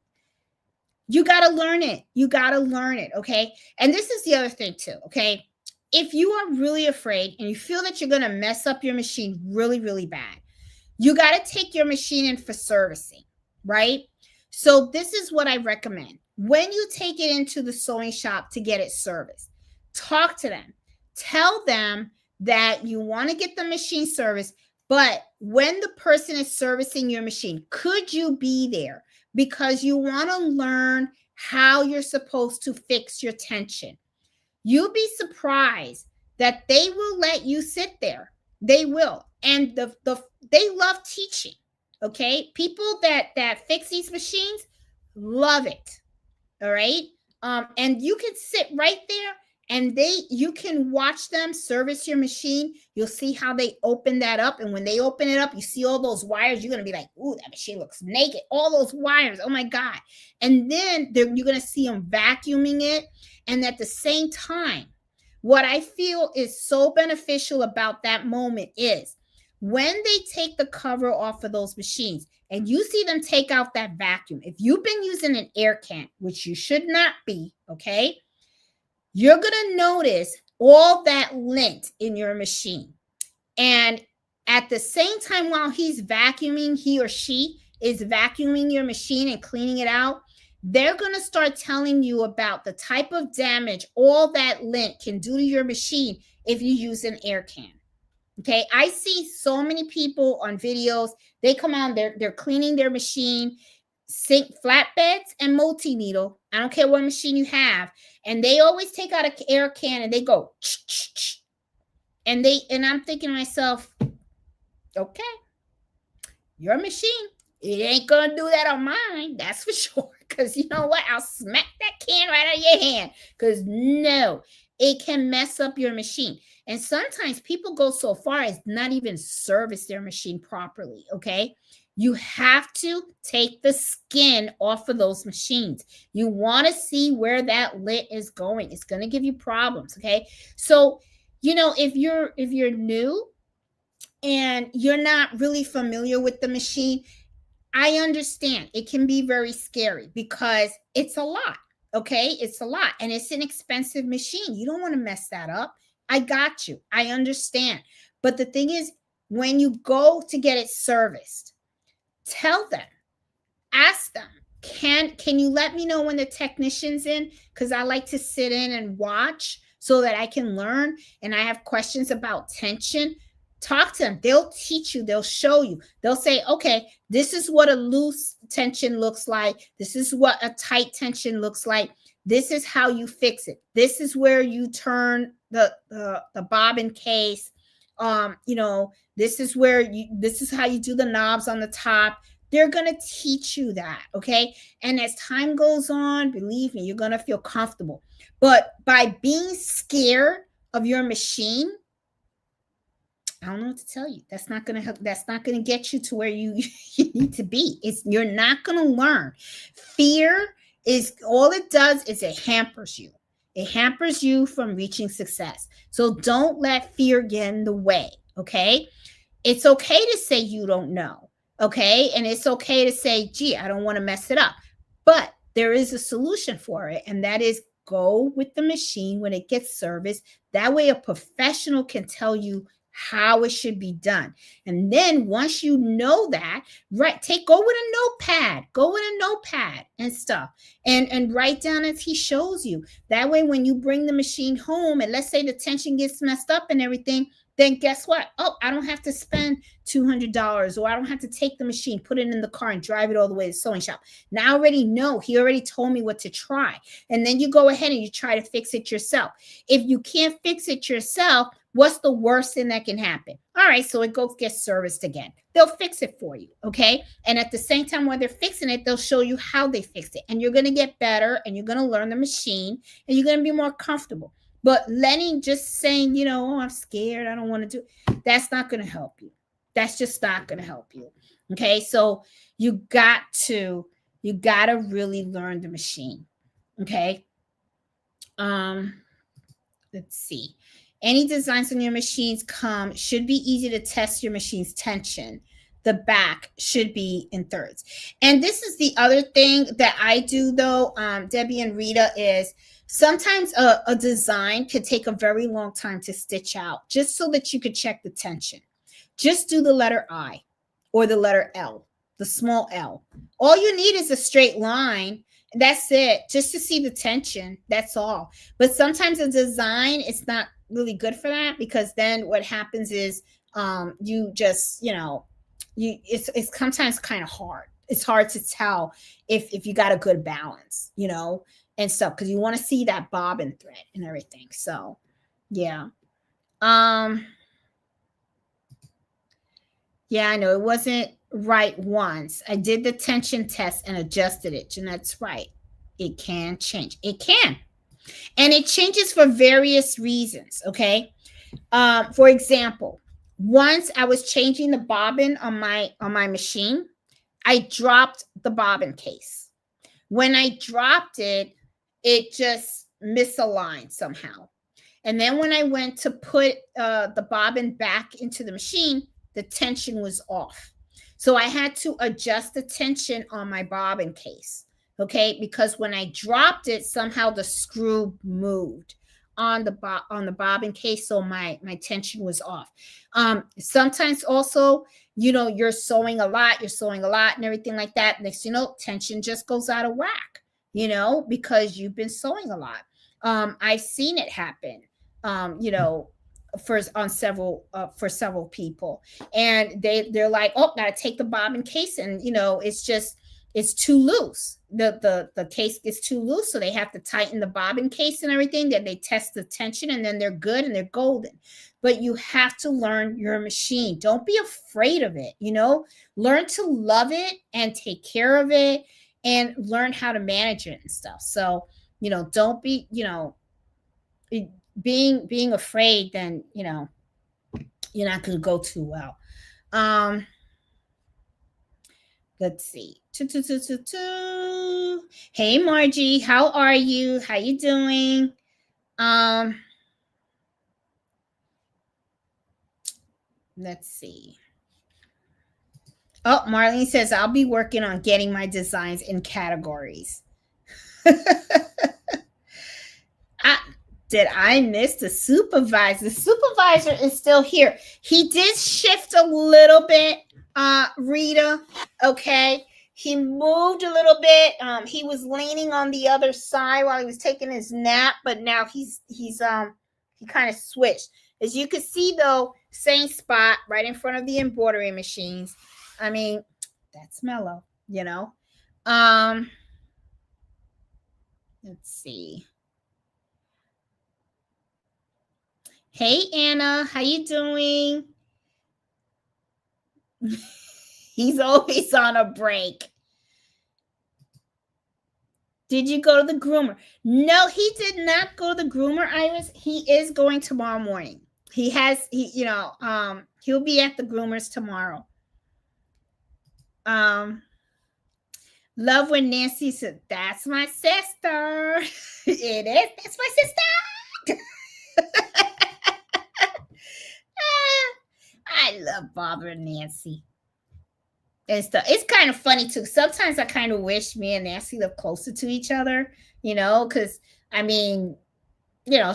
you got to learn it. You got to learn it. Okay. And this is the other thing too. Okay. If you are really afraid and you feel that you're going to mess up your machine really, really bad, you got to take your machine in for servicing, right? So this is what I recommend. When you take it into the sewing shop to get it serviced, talk to them. Tell them that you want to get the machine serviced, but when the person is servicing your machine, could you be there? Because you want to learn how you're supposed to fix your tension. You'll be surprised that they will let you sit there. They will. And they love teaching. Okay. People that fix these machines love it. All right. And you can sit right there and you can watch them service your machine. You'll see how they open that up. And when they open it up, you see all those wires. You're going to be like, ooh, that machine looks naked. All those wires. Oh my God. And then you're going to see them vacuuming it. And at the same time, what I feel is so beneficial about that moment is when they take the cover off of those machines and you see them take out that vacuum. If you've been using an air can, which you should not be, okay, you're going to notice all that lint in your machine. And at the same time, while he's vacuuming, he or she is vacuuming your machine and cleaning it out, they're going to start telling you about the type of damage all that lint can do to your machine if you use an air can. Okay, I see so many people on videos. They come on, they're cleaning their machine, sink flatbeds and multi-needle. I don't care what machine you have. And they always take out an air can and they go, and I'm thinking to myself, okay, your machine, it ain't gonna do that on mine, that's for sure. Because you know what? I'll smack that can right out of your hand. Because no, it can mess up your machine. And sometimes people go so far as not even service their machine properly. Okay. You have to take the skin off of those machines. You want to see where that lint is going. It's going to give you problems. Okay. So, if you're new and you're not really familiar with the machine, I understand it can be very scary because it's a lot. Okay. It's a lot and it's an expensive machine. You don't want to mess that up. I got you. I understand. But the thing is, when you go to get it serviced, tell them, ask them, can you let me know when the technician's in? Because I like to sit in and watch so that I can learn. And I have questions about tension. Talk to them. They'll teach you. They'll show you. They'll say, okay, this is what a loose tension looks like. This is what a tight tension looks like. This is how you fix it. This is where you turn the bobbin case. This is this is how you do the knobs on the top. They're going to teach you that, okay? And as time goes on, believe me, you're going to feel comfortable. But by being scared of your machine, I don't know what to tell you. That's not going to help. That's not going to get you to where you need to be. You're not going to learn. Fear is all it does is it hampers you. It hampers you from reaching success. So don't let fear get in the way, okay? It's okay to say you don't know, okay? And it's okay to say, gee, I don't want to mess it up. But there is a solution for it, and that is go with the machine when it gets serviced. That way a professional can tell you how it should be done. And then once you know that, right, go with a notepad and stuff and write down as he shows you. That way, when you bring the machine home and let's say the tension gets messed up and everything, then guess what? Oh, I don't have to spend $200, or I don't have to take the machine, put it in the car and drive it all the way to the sewing shop. Now I already know. He already told me what to try. And then you go ahead and you try to fix it yourself. If you can't fix it yourself, what's the worst thing that can happen? All right, so it goes get serviced again. They'll fix it for you, okay? And at the same time, while they're fixing it, they'll show you how they fixed it. And you're going to get better, and you're going to learn the machine, and you're going to be more comfortable. But just saying, oh, I'm scared, I don't want to do, that's not going to help you. That's just not going to help you, okay? So you got to really learn the machine, okay? Let's see. Any designs on your machines should be easy to test your machine's tension. The back should be in thirds. And this is the other thing that I do, though, Debbie and Rita, is sometimes a design could take a very long time to stitch out, just so that you could check the tension. Just do the letter I or the letter L, the small L. All you need is a straight line. That's it, just to see the tension. That's all. But sometimes a design is not really good for that, because then what happens is you just, it's sometimes kind of hard. It's hard to tell if you got a good balance, and stuff, because you want to see that bobbin thread and everything. So yeah. Yeah, I know it wasn't right once. I did the tension test and adjusted it. Jeanette's right. It can change. It can. And it changes for various reasons, okay? For example, once I was changing the bobbin on my machine, I dropped the bobbin case. When I dropped it, it just misaligned somehow. And then when I went to put the bobbin back into the machine, the tension was off. So I had to adjust the tension on my bobbin case, okay? Because when I dropped it, somehow the screw moved on the bobbin case, so my tension was off. Sometimes also, you're sewing a lot and everything like that. Next, tension just goes out of whack, because you've been sewing a lot. I've seen it happen, for several people, and they're like, oh, gotta take the bobbin case, and it's too loose. The case gets too loose, so they have to tighten the bobbin case and everything. Then they test the tension, and then they're good and they're golden. But you have to learn your machine. Don't be afraid of it. Learn to love it and take care of it, and learn how to manage it and stuff. So don't be being afraid, then you're not going to go too well. Let's see. Hey Margie, how are you? How you doing? Let's see. Oh, Marlene says I'll be working on getting my designs in categories. Did I miss the supervisor? The supervisor is still here. He did shift a little bit, Rita. Okay. He moved a little bit. He was leaning on the other side while he was taking his nap, but now he kind of switched. As you can see, though, same spot right in front of the embroidery machines. I mean, that's mellow, Let's see. Hey, Anna, how you doing? He's always on a break. Did you go to the groomer? No, he did not go to the groomer, Iris. He is going tomorrow morning. He'll be at the groomers tomorrow. Love when Nancy said, "That's my sister." It is. That's my sister. I love bothering Nancy and stuff. It's kind of funny too. Sometimes I kind of wish me and Nancy lived closer to each other, because I mean,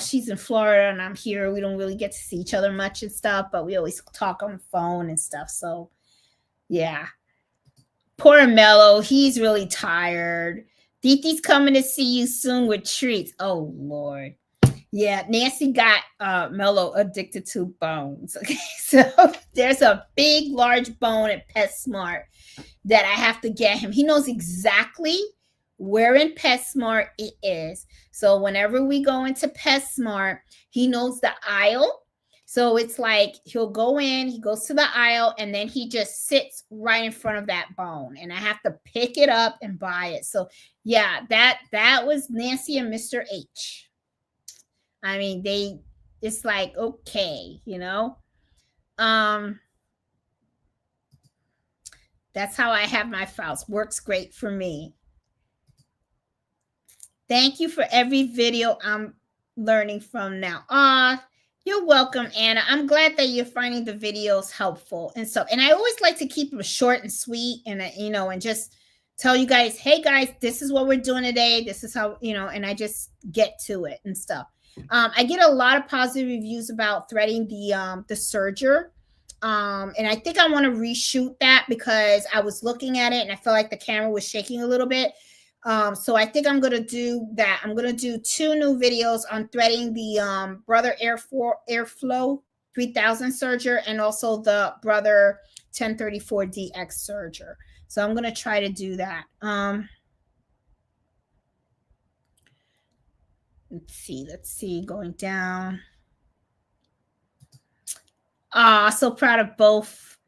she's in Florida and I'm here. We don't really get to see each other much and stuff, but we always talk on the phone and stuff. So, yeah. Poor Mello, he's really tired. Diti's coming to see you soon with treats. Oh, Lord. Yeah, Nancy got Mello addicted to bones. Okay, so there's a big, large bone at PetSmart that I have to get him. He knows exactly where in PetSmart it is. So whenever we go into PetSmart, he knows the aisle. So it's like he'll go in, he goes to the aisle, and then he just sits right in front of that bone. And I have to pick it up and buy it. So yeah, that was Nancy and Mr. H. I mean, it's like, okay, that's how I have my files. Works great for me. Thank you for every video I'm learning from now. You're welcome, Anna. I'm glad that you're finding the videos helpful and so. And I always like to keep them short and sweet, and and just tell you guys, hey guys, this is what we're doing today. This is how and I just get to it and stuff. I get a lot of positive reviews about threading the serger. And I think I want to reshoot that because I was looking at it and I felt like the camera was shaking a little bit. So I think I'm going to do that. I'm going to do 2 new videos on threading the Brother Airflow 3000 serger and also the Brother 1034DX serger. So I'm going to try to do that. Let's see, going down. So proud of both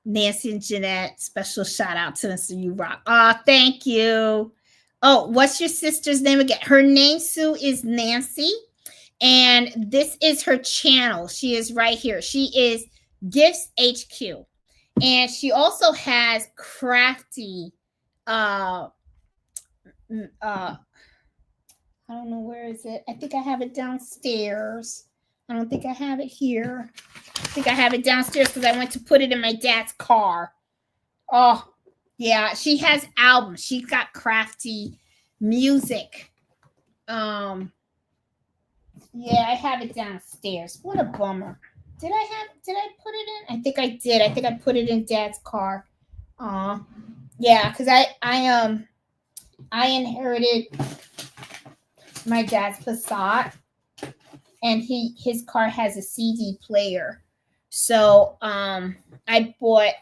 Nancy and Jeanette. Special shout out to Mr. You Rock. Thank you. Oh, what's your sister's name again? Her name, Sue, is Nancy. And this is her channel. She is right here. She is Gifts HQ. And she also has Crafty. I don't know, where is it? I think I have it downstairs. I don't think I have it here. I think I have it downstairs because I went to put it in my dad's car. Oh, yeah. She has albums. She's got Crafty music. Yeah, I have it downstairs. What a bummer. Did I put it in? I think I did. I think I put it in dad's car. Yeah, because I inherited my dad's Passat, and his car has a CD player. So I bought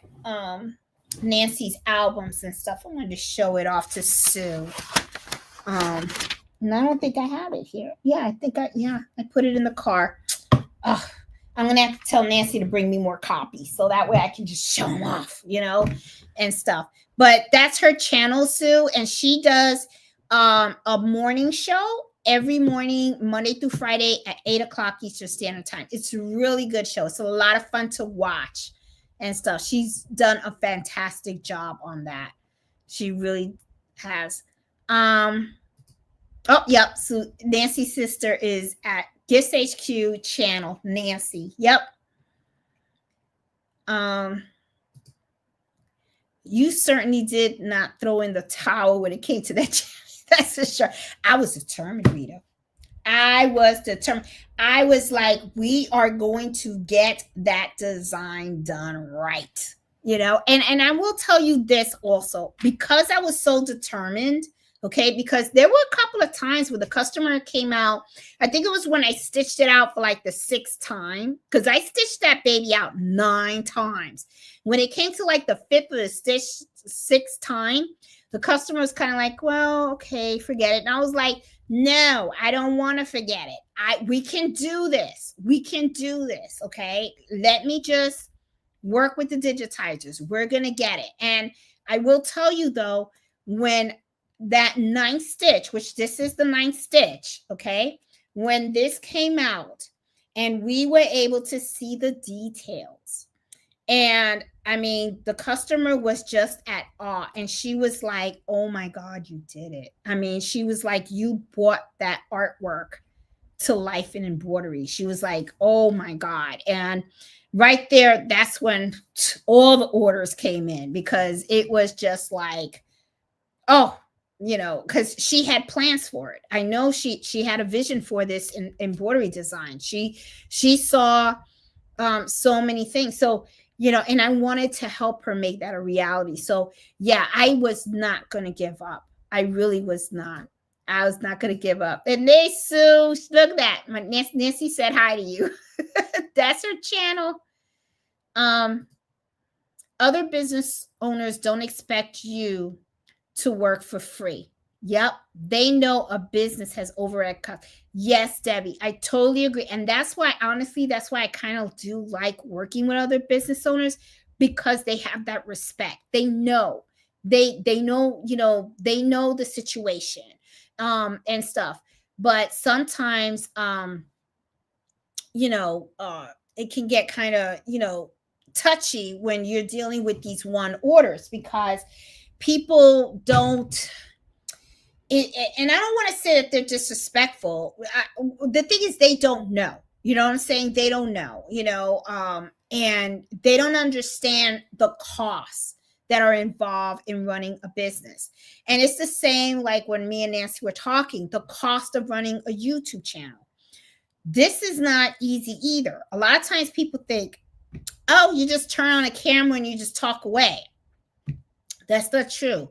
Nancy's albums and stuff. I wanted to show it off to Sue. And I don't think I have it here. Yeah, I put it in the car. I'm gonna have to tell Nancy to bring me more copies so that way I can just show them off, and stuff. But that's her channel, Sue, and she does a morning show every morning, Monday through Friday at 8:00 Eastern Standard Time. It's a really good show. It's a lot of fun to watch and stuff. She's done a fantastic job on that. She really has. Yep. So Nancy's sister is at Gifts HQ channel, Nancy. Yep. You certainly did not throw in the towel when it came to that channel. That's for sure. I was determined, Rita. I was determined. I was like, we are going to get that design done right. And I will tell you this also, because I was so determined, okay, because there were a couple of times where the customer came out. I think it was when I stitched it out for like the 6th time, because I stitched that baby out 9 times. When it came to like the 5th or the 6th time, the customer was kind of like, well, okay, forget it. And I was like, No, I don't want to forget it. We can do this. We can do this. Okay. Let me just work with the digitizers. We're going to get it. And I will tell you though, when that ninth stitch, which this is the ninth stitch, okay, when this came out and we were able to see the details, and I mean, the customer was just at awe. And she was like, oh my God, you did it. I mean, she was like, you brought that artwork to life in embroidery. She was like, oh my God. And right there, that's when all the orders came in, because it was just like, oh, because she had plans for it. I know she had a vision for this in embroidery design. She saw so many things. So, and I wanted to help her make that a reality. So yeah, I was not going to give up. I really was not. I was not going to give up. And they, Sue, look at that. My Nancy said hi to you. That's her channel. Other business owners don't expect you to work for free. Yep. They know a business has overhead costs. Yes, Debbie, I totally agree. And that's why, honestly, that's why I kind of do like working with other business owners, because they have that respect. They know, they know, they know the situation, and stuff. But sometimes, it can get kind of, touchy when you're dealing with these one orders, because people don't, and I don't want to say that they're disrespectful. The thing is, they don't know. You know what I'm saying? They don't know, and they don't understand the costs that are involved in running a business. And it's the same like when me and Nancy were talking, the cost of running a YouTube channel. This is not easy either. A lot of times people think, oh, you just turn on a camera and you just talk away. That's not true.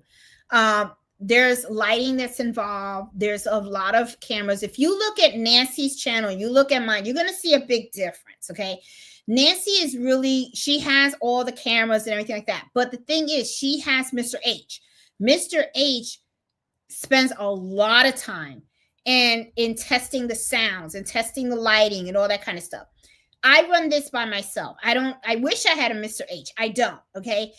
There's lighting that's involved. There's a lot of cameras. If you look at Nancy's channel, you look at mine, you're going to see a big difference. Okay. Nancy is really, she has all the cameras and everything like that. But the thing is, she has Mr. H. Mr. H spends a lot of time in testing the sounds and testing the lighting and all that kind of stuff. I run this by myself. I wish I had a Mr. H. I don't. Okay.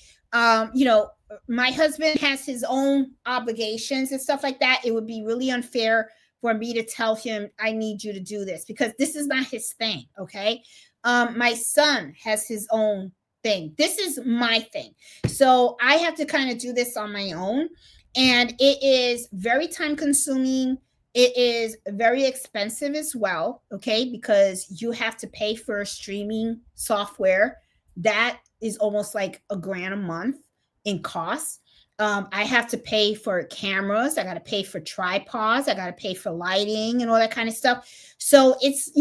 My husband has his own obligations and stuff like that. It would be really unfair for me to tell him, I need you to do this, because this is not his thing. Okay. My son has his own thing. This is my thing. So I have to kind of do this on my own. And it is very time consuming. It is very expensive as well. Okay. Because you have to pay for streaming software. That is almost like $1,000 a month in costs. I have to pay for cameras. I got to pay for tripods. I got to pay for lighting and all that kind of stuff. So it's,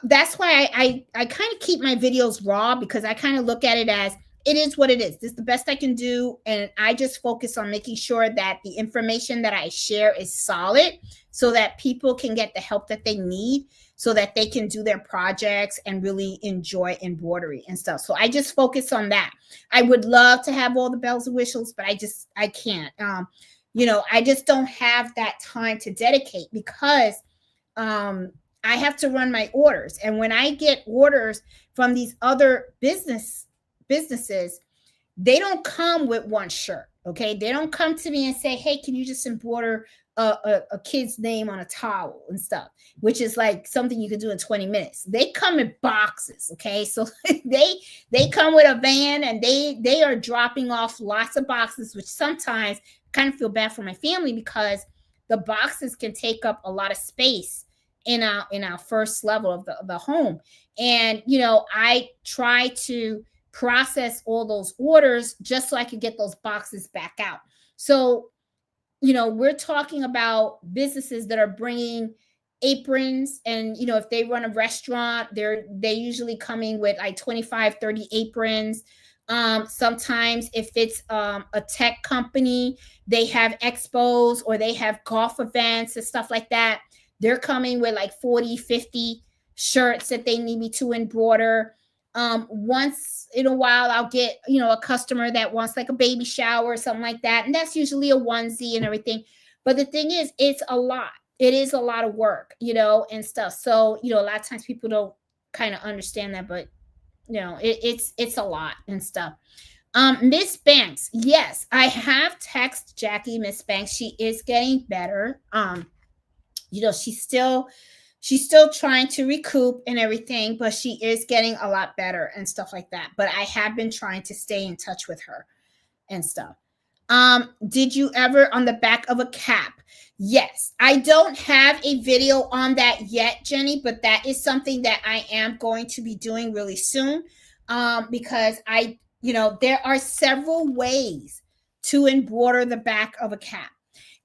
that's why I kind of keep my videos raw, because I kind of look at it as it is what it is. This is the best I can do. And I just focus on making sure that the information that I share is solid, so that people can get the help that they need, so that they can do their projects and really enjoy embroidery and stuff. So I just focus on that. I would love to have all the bells and whistles, but I can't. I just don't have that time to dedicate, because I have to run my orders. And when I get orders from these other businesses, they don't come with one shirt. Okay. They don't come to me and say, hey, can you just embroider a kid's name on a towel and stuff, which is like something you can do in 20 minutes. They come in boxes. Okay. So they come with a van, and they are dropping off lots of boxes, which sometimes kind of feel bad for my family, because the boxes can take up a lot of space in our first level of the home. And, I try to process all those orders just so I can get those boxes back out. So, we're talking about businesses that are bringing aprons, and, if they run a restaurant, they usually coming with like 25, 30 aprons. Sometimes if it's a tech company, they have expos or they have golf events and stuff like that. They're coming with like 40, 50 shirts that they need me to embroider. Once in a while, I'll get, a customer that wants like a baby shower or something like that. And that's usually a onesie and everything. But the thing is, it's a lot. It is a lot of work, and stuff. So, a lot of times people don't kind of understand that, but it's a lot and stuff. Miss Banks, yes, I have text Jackie, Miss Banks. She is getting better. She's still trying to recoup and everything, but she is getting a lot better and stuff like that. But I have been trying to stay in touch with her and stuff. Did you ever on the back of a cap? Yes, I don't have a video on that yet, Jenny, but that is something that I am going to be doing really soon. Because there are several ways to embroider the back of a cap.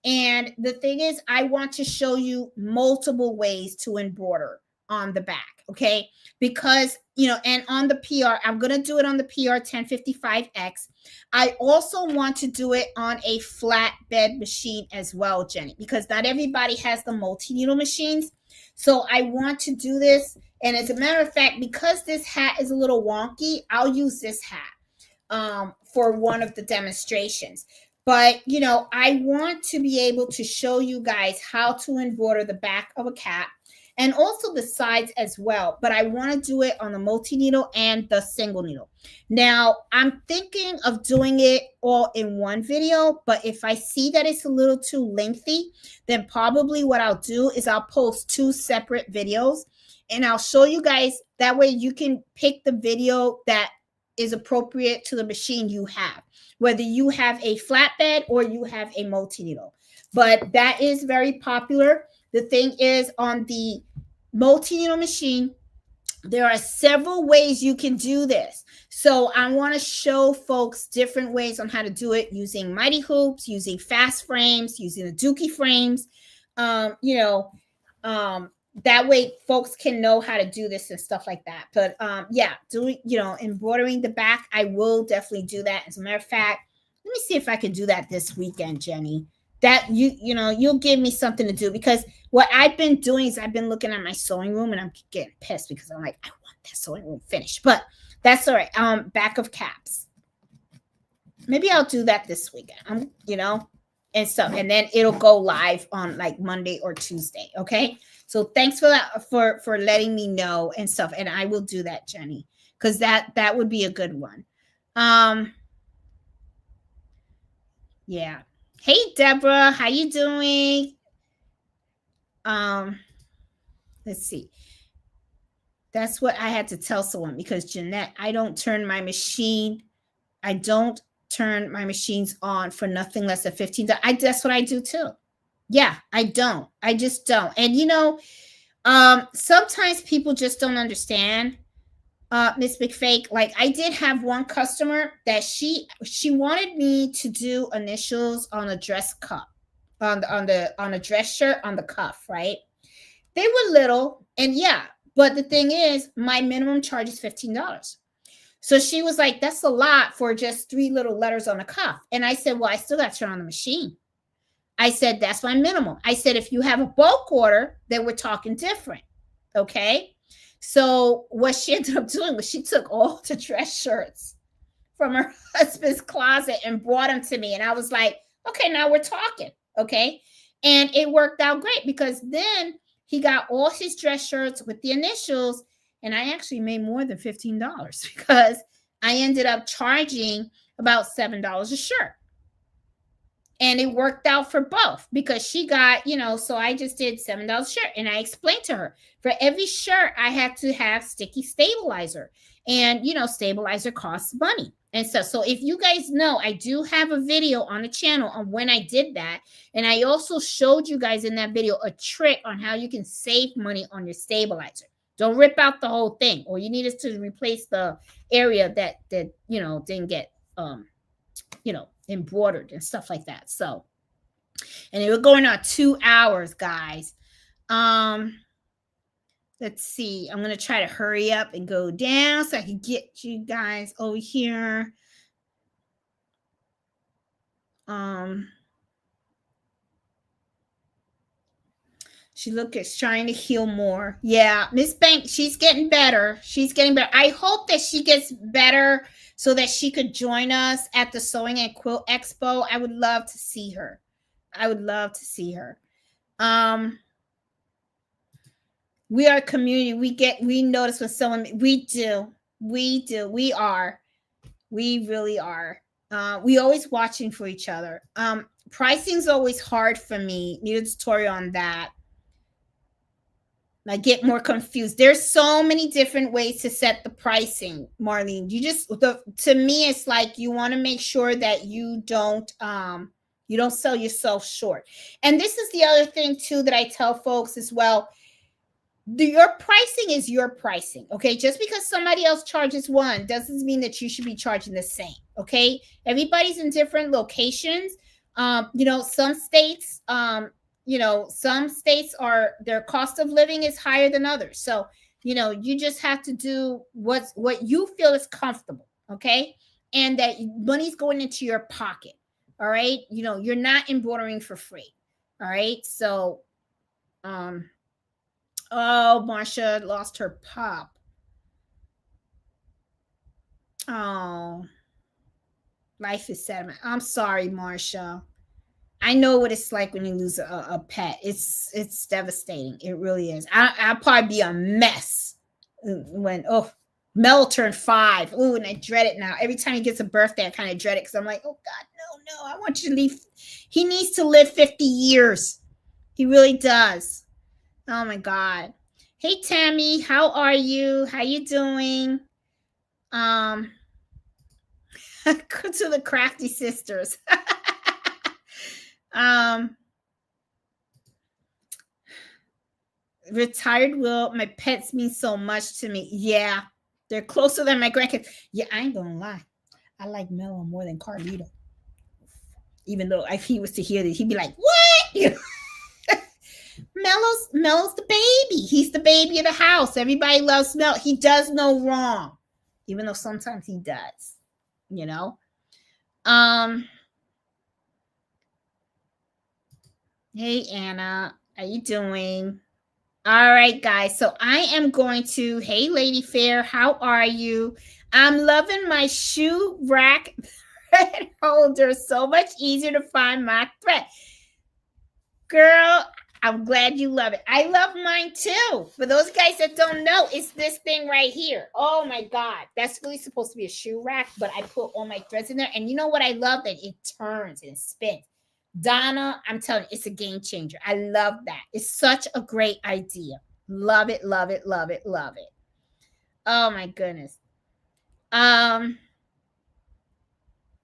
And the thing is, I want to show you multiple ways to embroider on the back, okay? Because, and on the PR, I'm going to do it on the PR 1055X. I also want to do it on a flatbed machine as well, Jenny, because not everybody has the multi-needle machines. So I want to do this. And as a matter of fact, because this hat is a little wonky, I'll use this hat for one of the demonstrations. But, I want to be able to show you guys how to embroider the back of a cap and also the sides as well. But I want to do it on the multi-needle and the single needle. Now, I'm thinking of doing it all in one video, but if I see that it's a little too lengthy, then probably what I'll do is I'll post 2 separate videos and I'll show you guys. That way you can pick the video that is appropriate to the machine you have, whether you have a flatbed or you have a multi-needle. But that is very popular. The thing is, on the multi-needle machine, there are several ways you can do this. So I want to show folks different ways on how to do it using mighty hoops, using fast frames, using the Dookie frames. That way folks can know how to do this and stuff like that. But embroidering the back, I will definitely do that. As a matter of fact, let me see if I can do that this weekend, Jenny. That you'll give me something to do, because what I've been doing is I've been looking at my sewing room and I'm getting pissed because I'm like, I want that sewing room finished. But that's all right. Back of caps. Maybe I'll do that this weekend. And stuff, and then it'll go live on like Monday or Tuesday. Okay. So thanks for that, for letting me know and stuff. And I will do that, Jenny, because that would be a good one. Yeah. Hey, Deborah, how you doing? Let's see. That's what I had to tell someone, because Jeanette, I don't turn my machines on for nothing less than $15. That's what I do too. Yeah, I don't. I just don't. And sometimes people just don't understand, Miss McFake. Like, I did have one customer that she wanted me to do initials on a dress cuff, on a dress shirt on the cuff, right? They were little, and yeah, but the thing is, my minimum charge is $15. So she was like, that's a lot for just 3 little letters on a cuff. And I said, well, I still got to turn on the machine. I said, that's my minimum. I said, if you have a bulk order, then we're talking different. Okay. So what she ended up doing was she took all the dress shirts from her husband's closet and brought them to me. And I was like, okay, now we're talking. Okay. And it worked out great, because then he got all his dress shirts with the initials. And I actually made more than $15 because I ended up charging about $7 a shirt. And it worked out for both, because she got, so I just did $7 a shirt. And I explained to her, for every shirt, I had to have sticky stabilizer. And, stabilizer costs money. And so if you guys know, I do have a video on the channel on when I did that. And I also showed you guys in that video a trick on how you can save money on your stabilizer. Don't rip out the whole thing. All you need is to replace the area that didn't get, embroidered and stuff like that. So, and it was going on 2 hours, guys. Let's see. I'm going to try to hurry up and go down so I can get you guys over here. She is trying to heal more. Yeah, Miss Bank, she's getting better. She's getting better. I hope that she gets better so that she could join us at the Sewing and Quilt Expo. I would love to see her. I would love to see her. We are a community. We notice when someone, we are. We really are. We always watching for each other. Pricing's always hard for me. Need a tutorial on that. I get more confused. There's so many different ways to set the pricing, Marlene. To me, it's like you want to make sure that you don't sell yourself short. And this is the other thing too that I tell folks as well. Your pricing is your pricing, okay? Just because somebody else charges one doesn't mean that you should be charging the same, okay? Everybody's in different locations. Some states, some states are, their cost of living is higher than others. So, you just have to do what you feel is comfortable, okay? And that money's going into your pocket, all right? You're not embroidering for free, all right? So, oh, Marsha lost her pop. Oh, life is sad. I'm sorry, Marsha. I know what it's like when you lose a pet. It's devastating. It really is. I'll probably be a mess when Mel turned 5. Ooh, and I dread it now. Every time he gets a birthday, I kind of dread it because I'm like, oh God, no, I want you to leave. He needs to live 50 years. He really does. Oh my God. Hey Tammy, how are you? How you doing? Go to the Crafty Sisters. Retired Will, my pets mean so much to me. Yeah, they're closer than my grandkids. Yeah, I ain't gonna lie. I like Mello more than Carlito. Even though if he was to hear this, he'd be like, what? Mello's the baby. He's the baby of the house. Everybody loves Mel. He does no wrong, even though sometimes he does. Hey Anna, how you doing? All right, guys. So I am going to. Hey, Lady Fair, how are you? I'm loving my shoe rack thread holder. So much easier to find my thread. Girl, I'm glad you love it. I love mine too. For those guys that don't know, it's this thing right here. Oh my God. That's really supposed to be a shoe rack, but I put all my threads in there. And you know what I love? That it turns and spins. Donna, I'm telling you, it's a game changer. I love that. It's such a great idea. Love it, love it, love it, love it. Oh my goodness.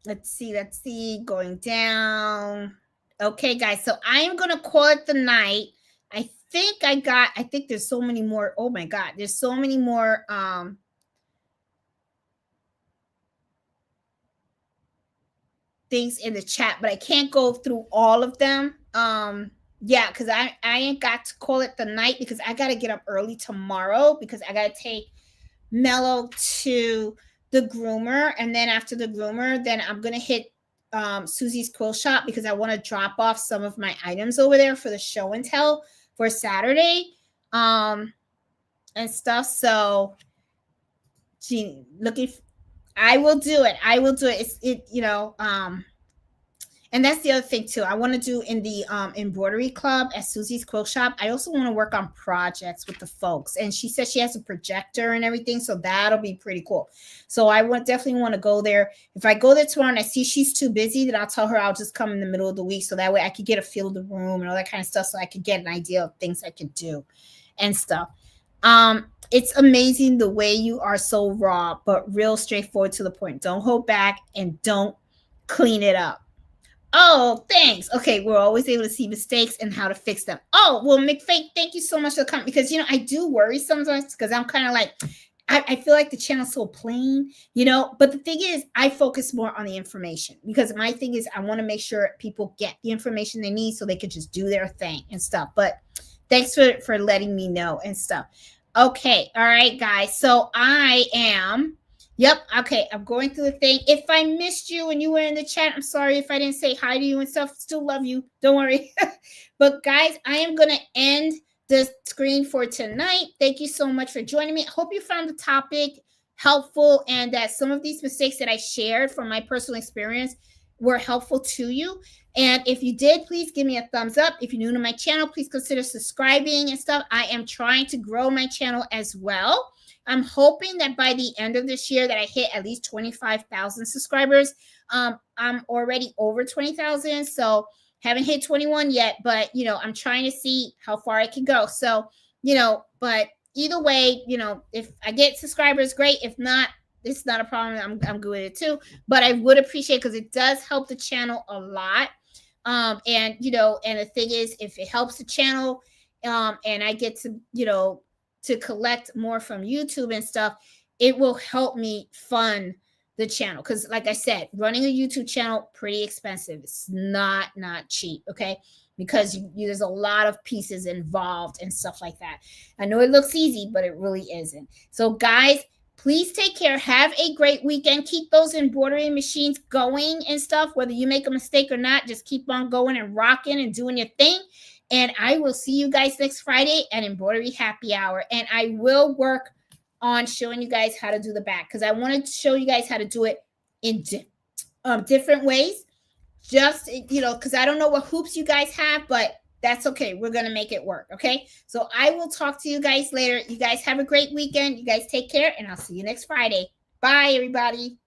Let's see. Going down. Okay, guys. So I am going to call it the night. I think there's so many more. Oh my God. There's so many more things in the chat, but I can't go through all of them. Yeah, because I ain't got to call it the night because I got to get up early tomorrow because I got to take Mello to the groomer. And then after the groomer, then I'm going to hit Susie's Quill Shop because I want to drop off some of my items over there for the show and tell for Saturday and stuff. So I will do it. And that's the other thing too. I want to do in the embroidery club at Susie's Quill Shop. I also want to work on projects with the folks. And she said she has a projector and everything. So that'll be pretty cool. So I definitely want to go there. If I go there tomorrow and I see she's too busy, then I'll tell her I'll just come in the middle of the week. So that way I could get a feel of the room and all that kind of stuff. So I could get an idea of things I could do and stuff. It's amazing the way you are so raw, but real straightforward to the point. Don't hold back and don't clean it up. Oh, thanks. Okay, we're always able to see mistakes and how to fix them. Oh, well, McFake, thank you so much for coming because, I do worry sometimes because I'm kind of like, I feel like the channel's so plain, but the thing is, I focus more on the information because my thing is I want to make sure people get the information they need so they can just do their thing and stuff. But thanks for letting me know and stuff. Okay. All right, guys. So okay. I'm going through the thing. If I missed you and you were in the chat, I'm sorry if I didn't say hi to you and stuff. Still love you. Don't worry. But guys, I am going to end the screen for tonight. Thank you so much for joining me. I hope you found the topic helpful and that some of these mistakes that I shared from my personal experience were helpful to you. And if you did, please give me a thumbs up. If you're new to my channel, please consider subscribing and stuff. I am trying to grow my channel as well. I'm hoping that by the end of this year that I hit at least 25,000 subscribers. I'm already over 20,000, so haven't hit 21 yet, but I'm trying to see how far I can go. So, but either way, if I get subscribers, great. If not, it's not a problem. I'm good with it too. But I would appreciate, because it does help the channel a lot. And and the thing is, if it helps the channel, and I get to to collect more from YouTube and stuff, it will help me fund the channel. Because like I said, running a YouTube channel, pretty expensive. It's not cheap, okay? Because there's a lot of pieces involved and stuff like that. I know it looks easy, but it really isn't. So guys, please take care. Have a great weekend. Keep those embroidery machines going and stuff. Whether you make a mistake or not, just keep on going and rocking and doing your thing. And I will see you guys next Friday at Embroidery Happy Hour. And I will work on showing you guys how to do the back, because I wanted to show you guys how to do it in different ways. Just, because I don't know what hoops you guys have, but that's okay. We're going to make it work. Okay. So I will talk to you guys later. You guys have a great weekend. You guys take care, and I'll see you next Friday. Bye, everybody.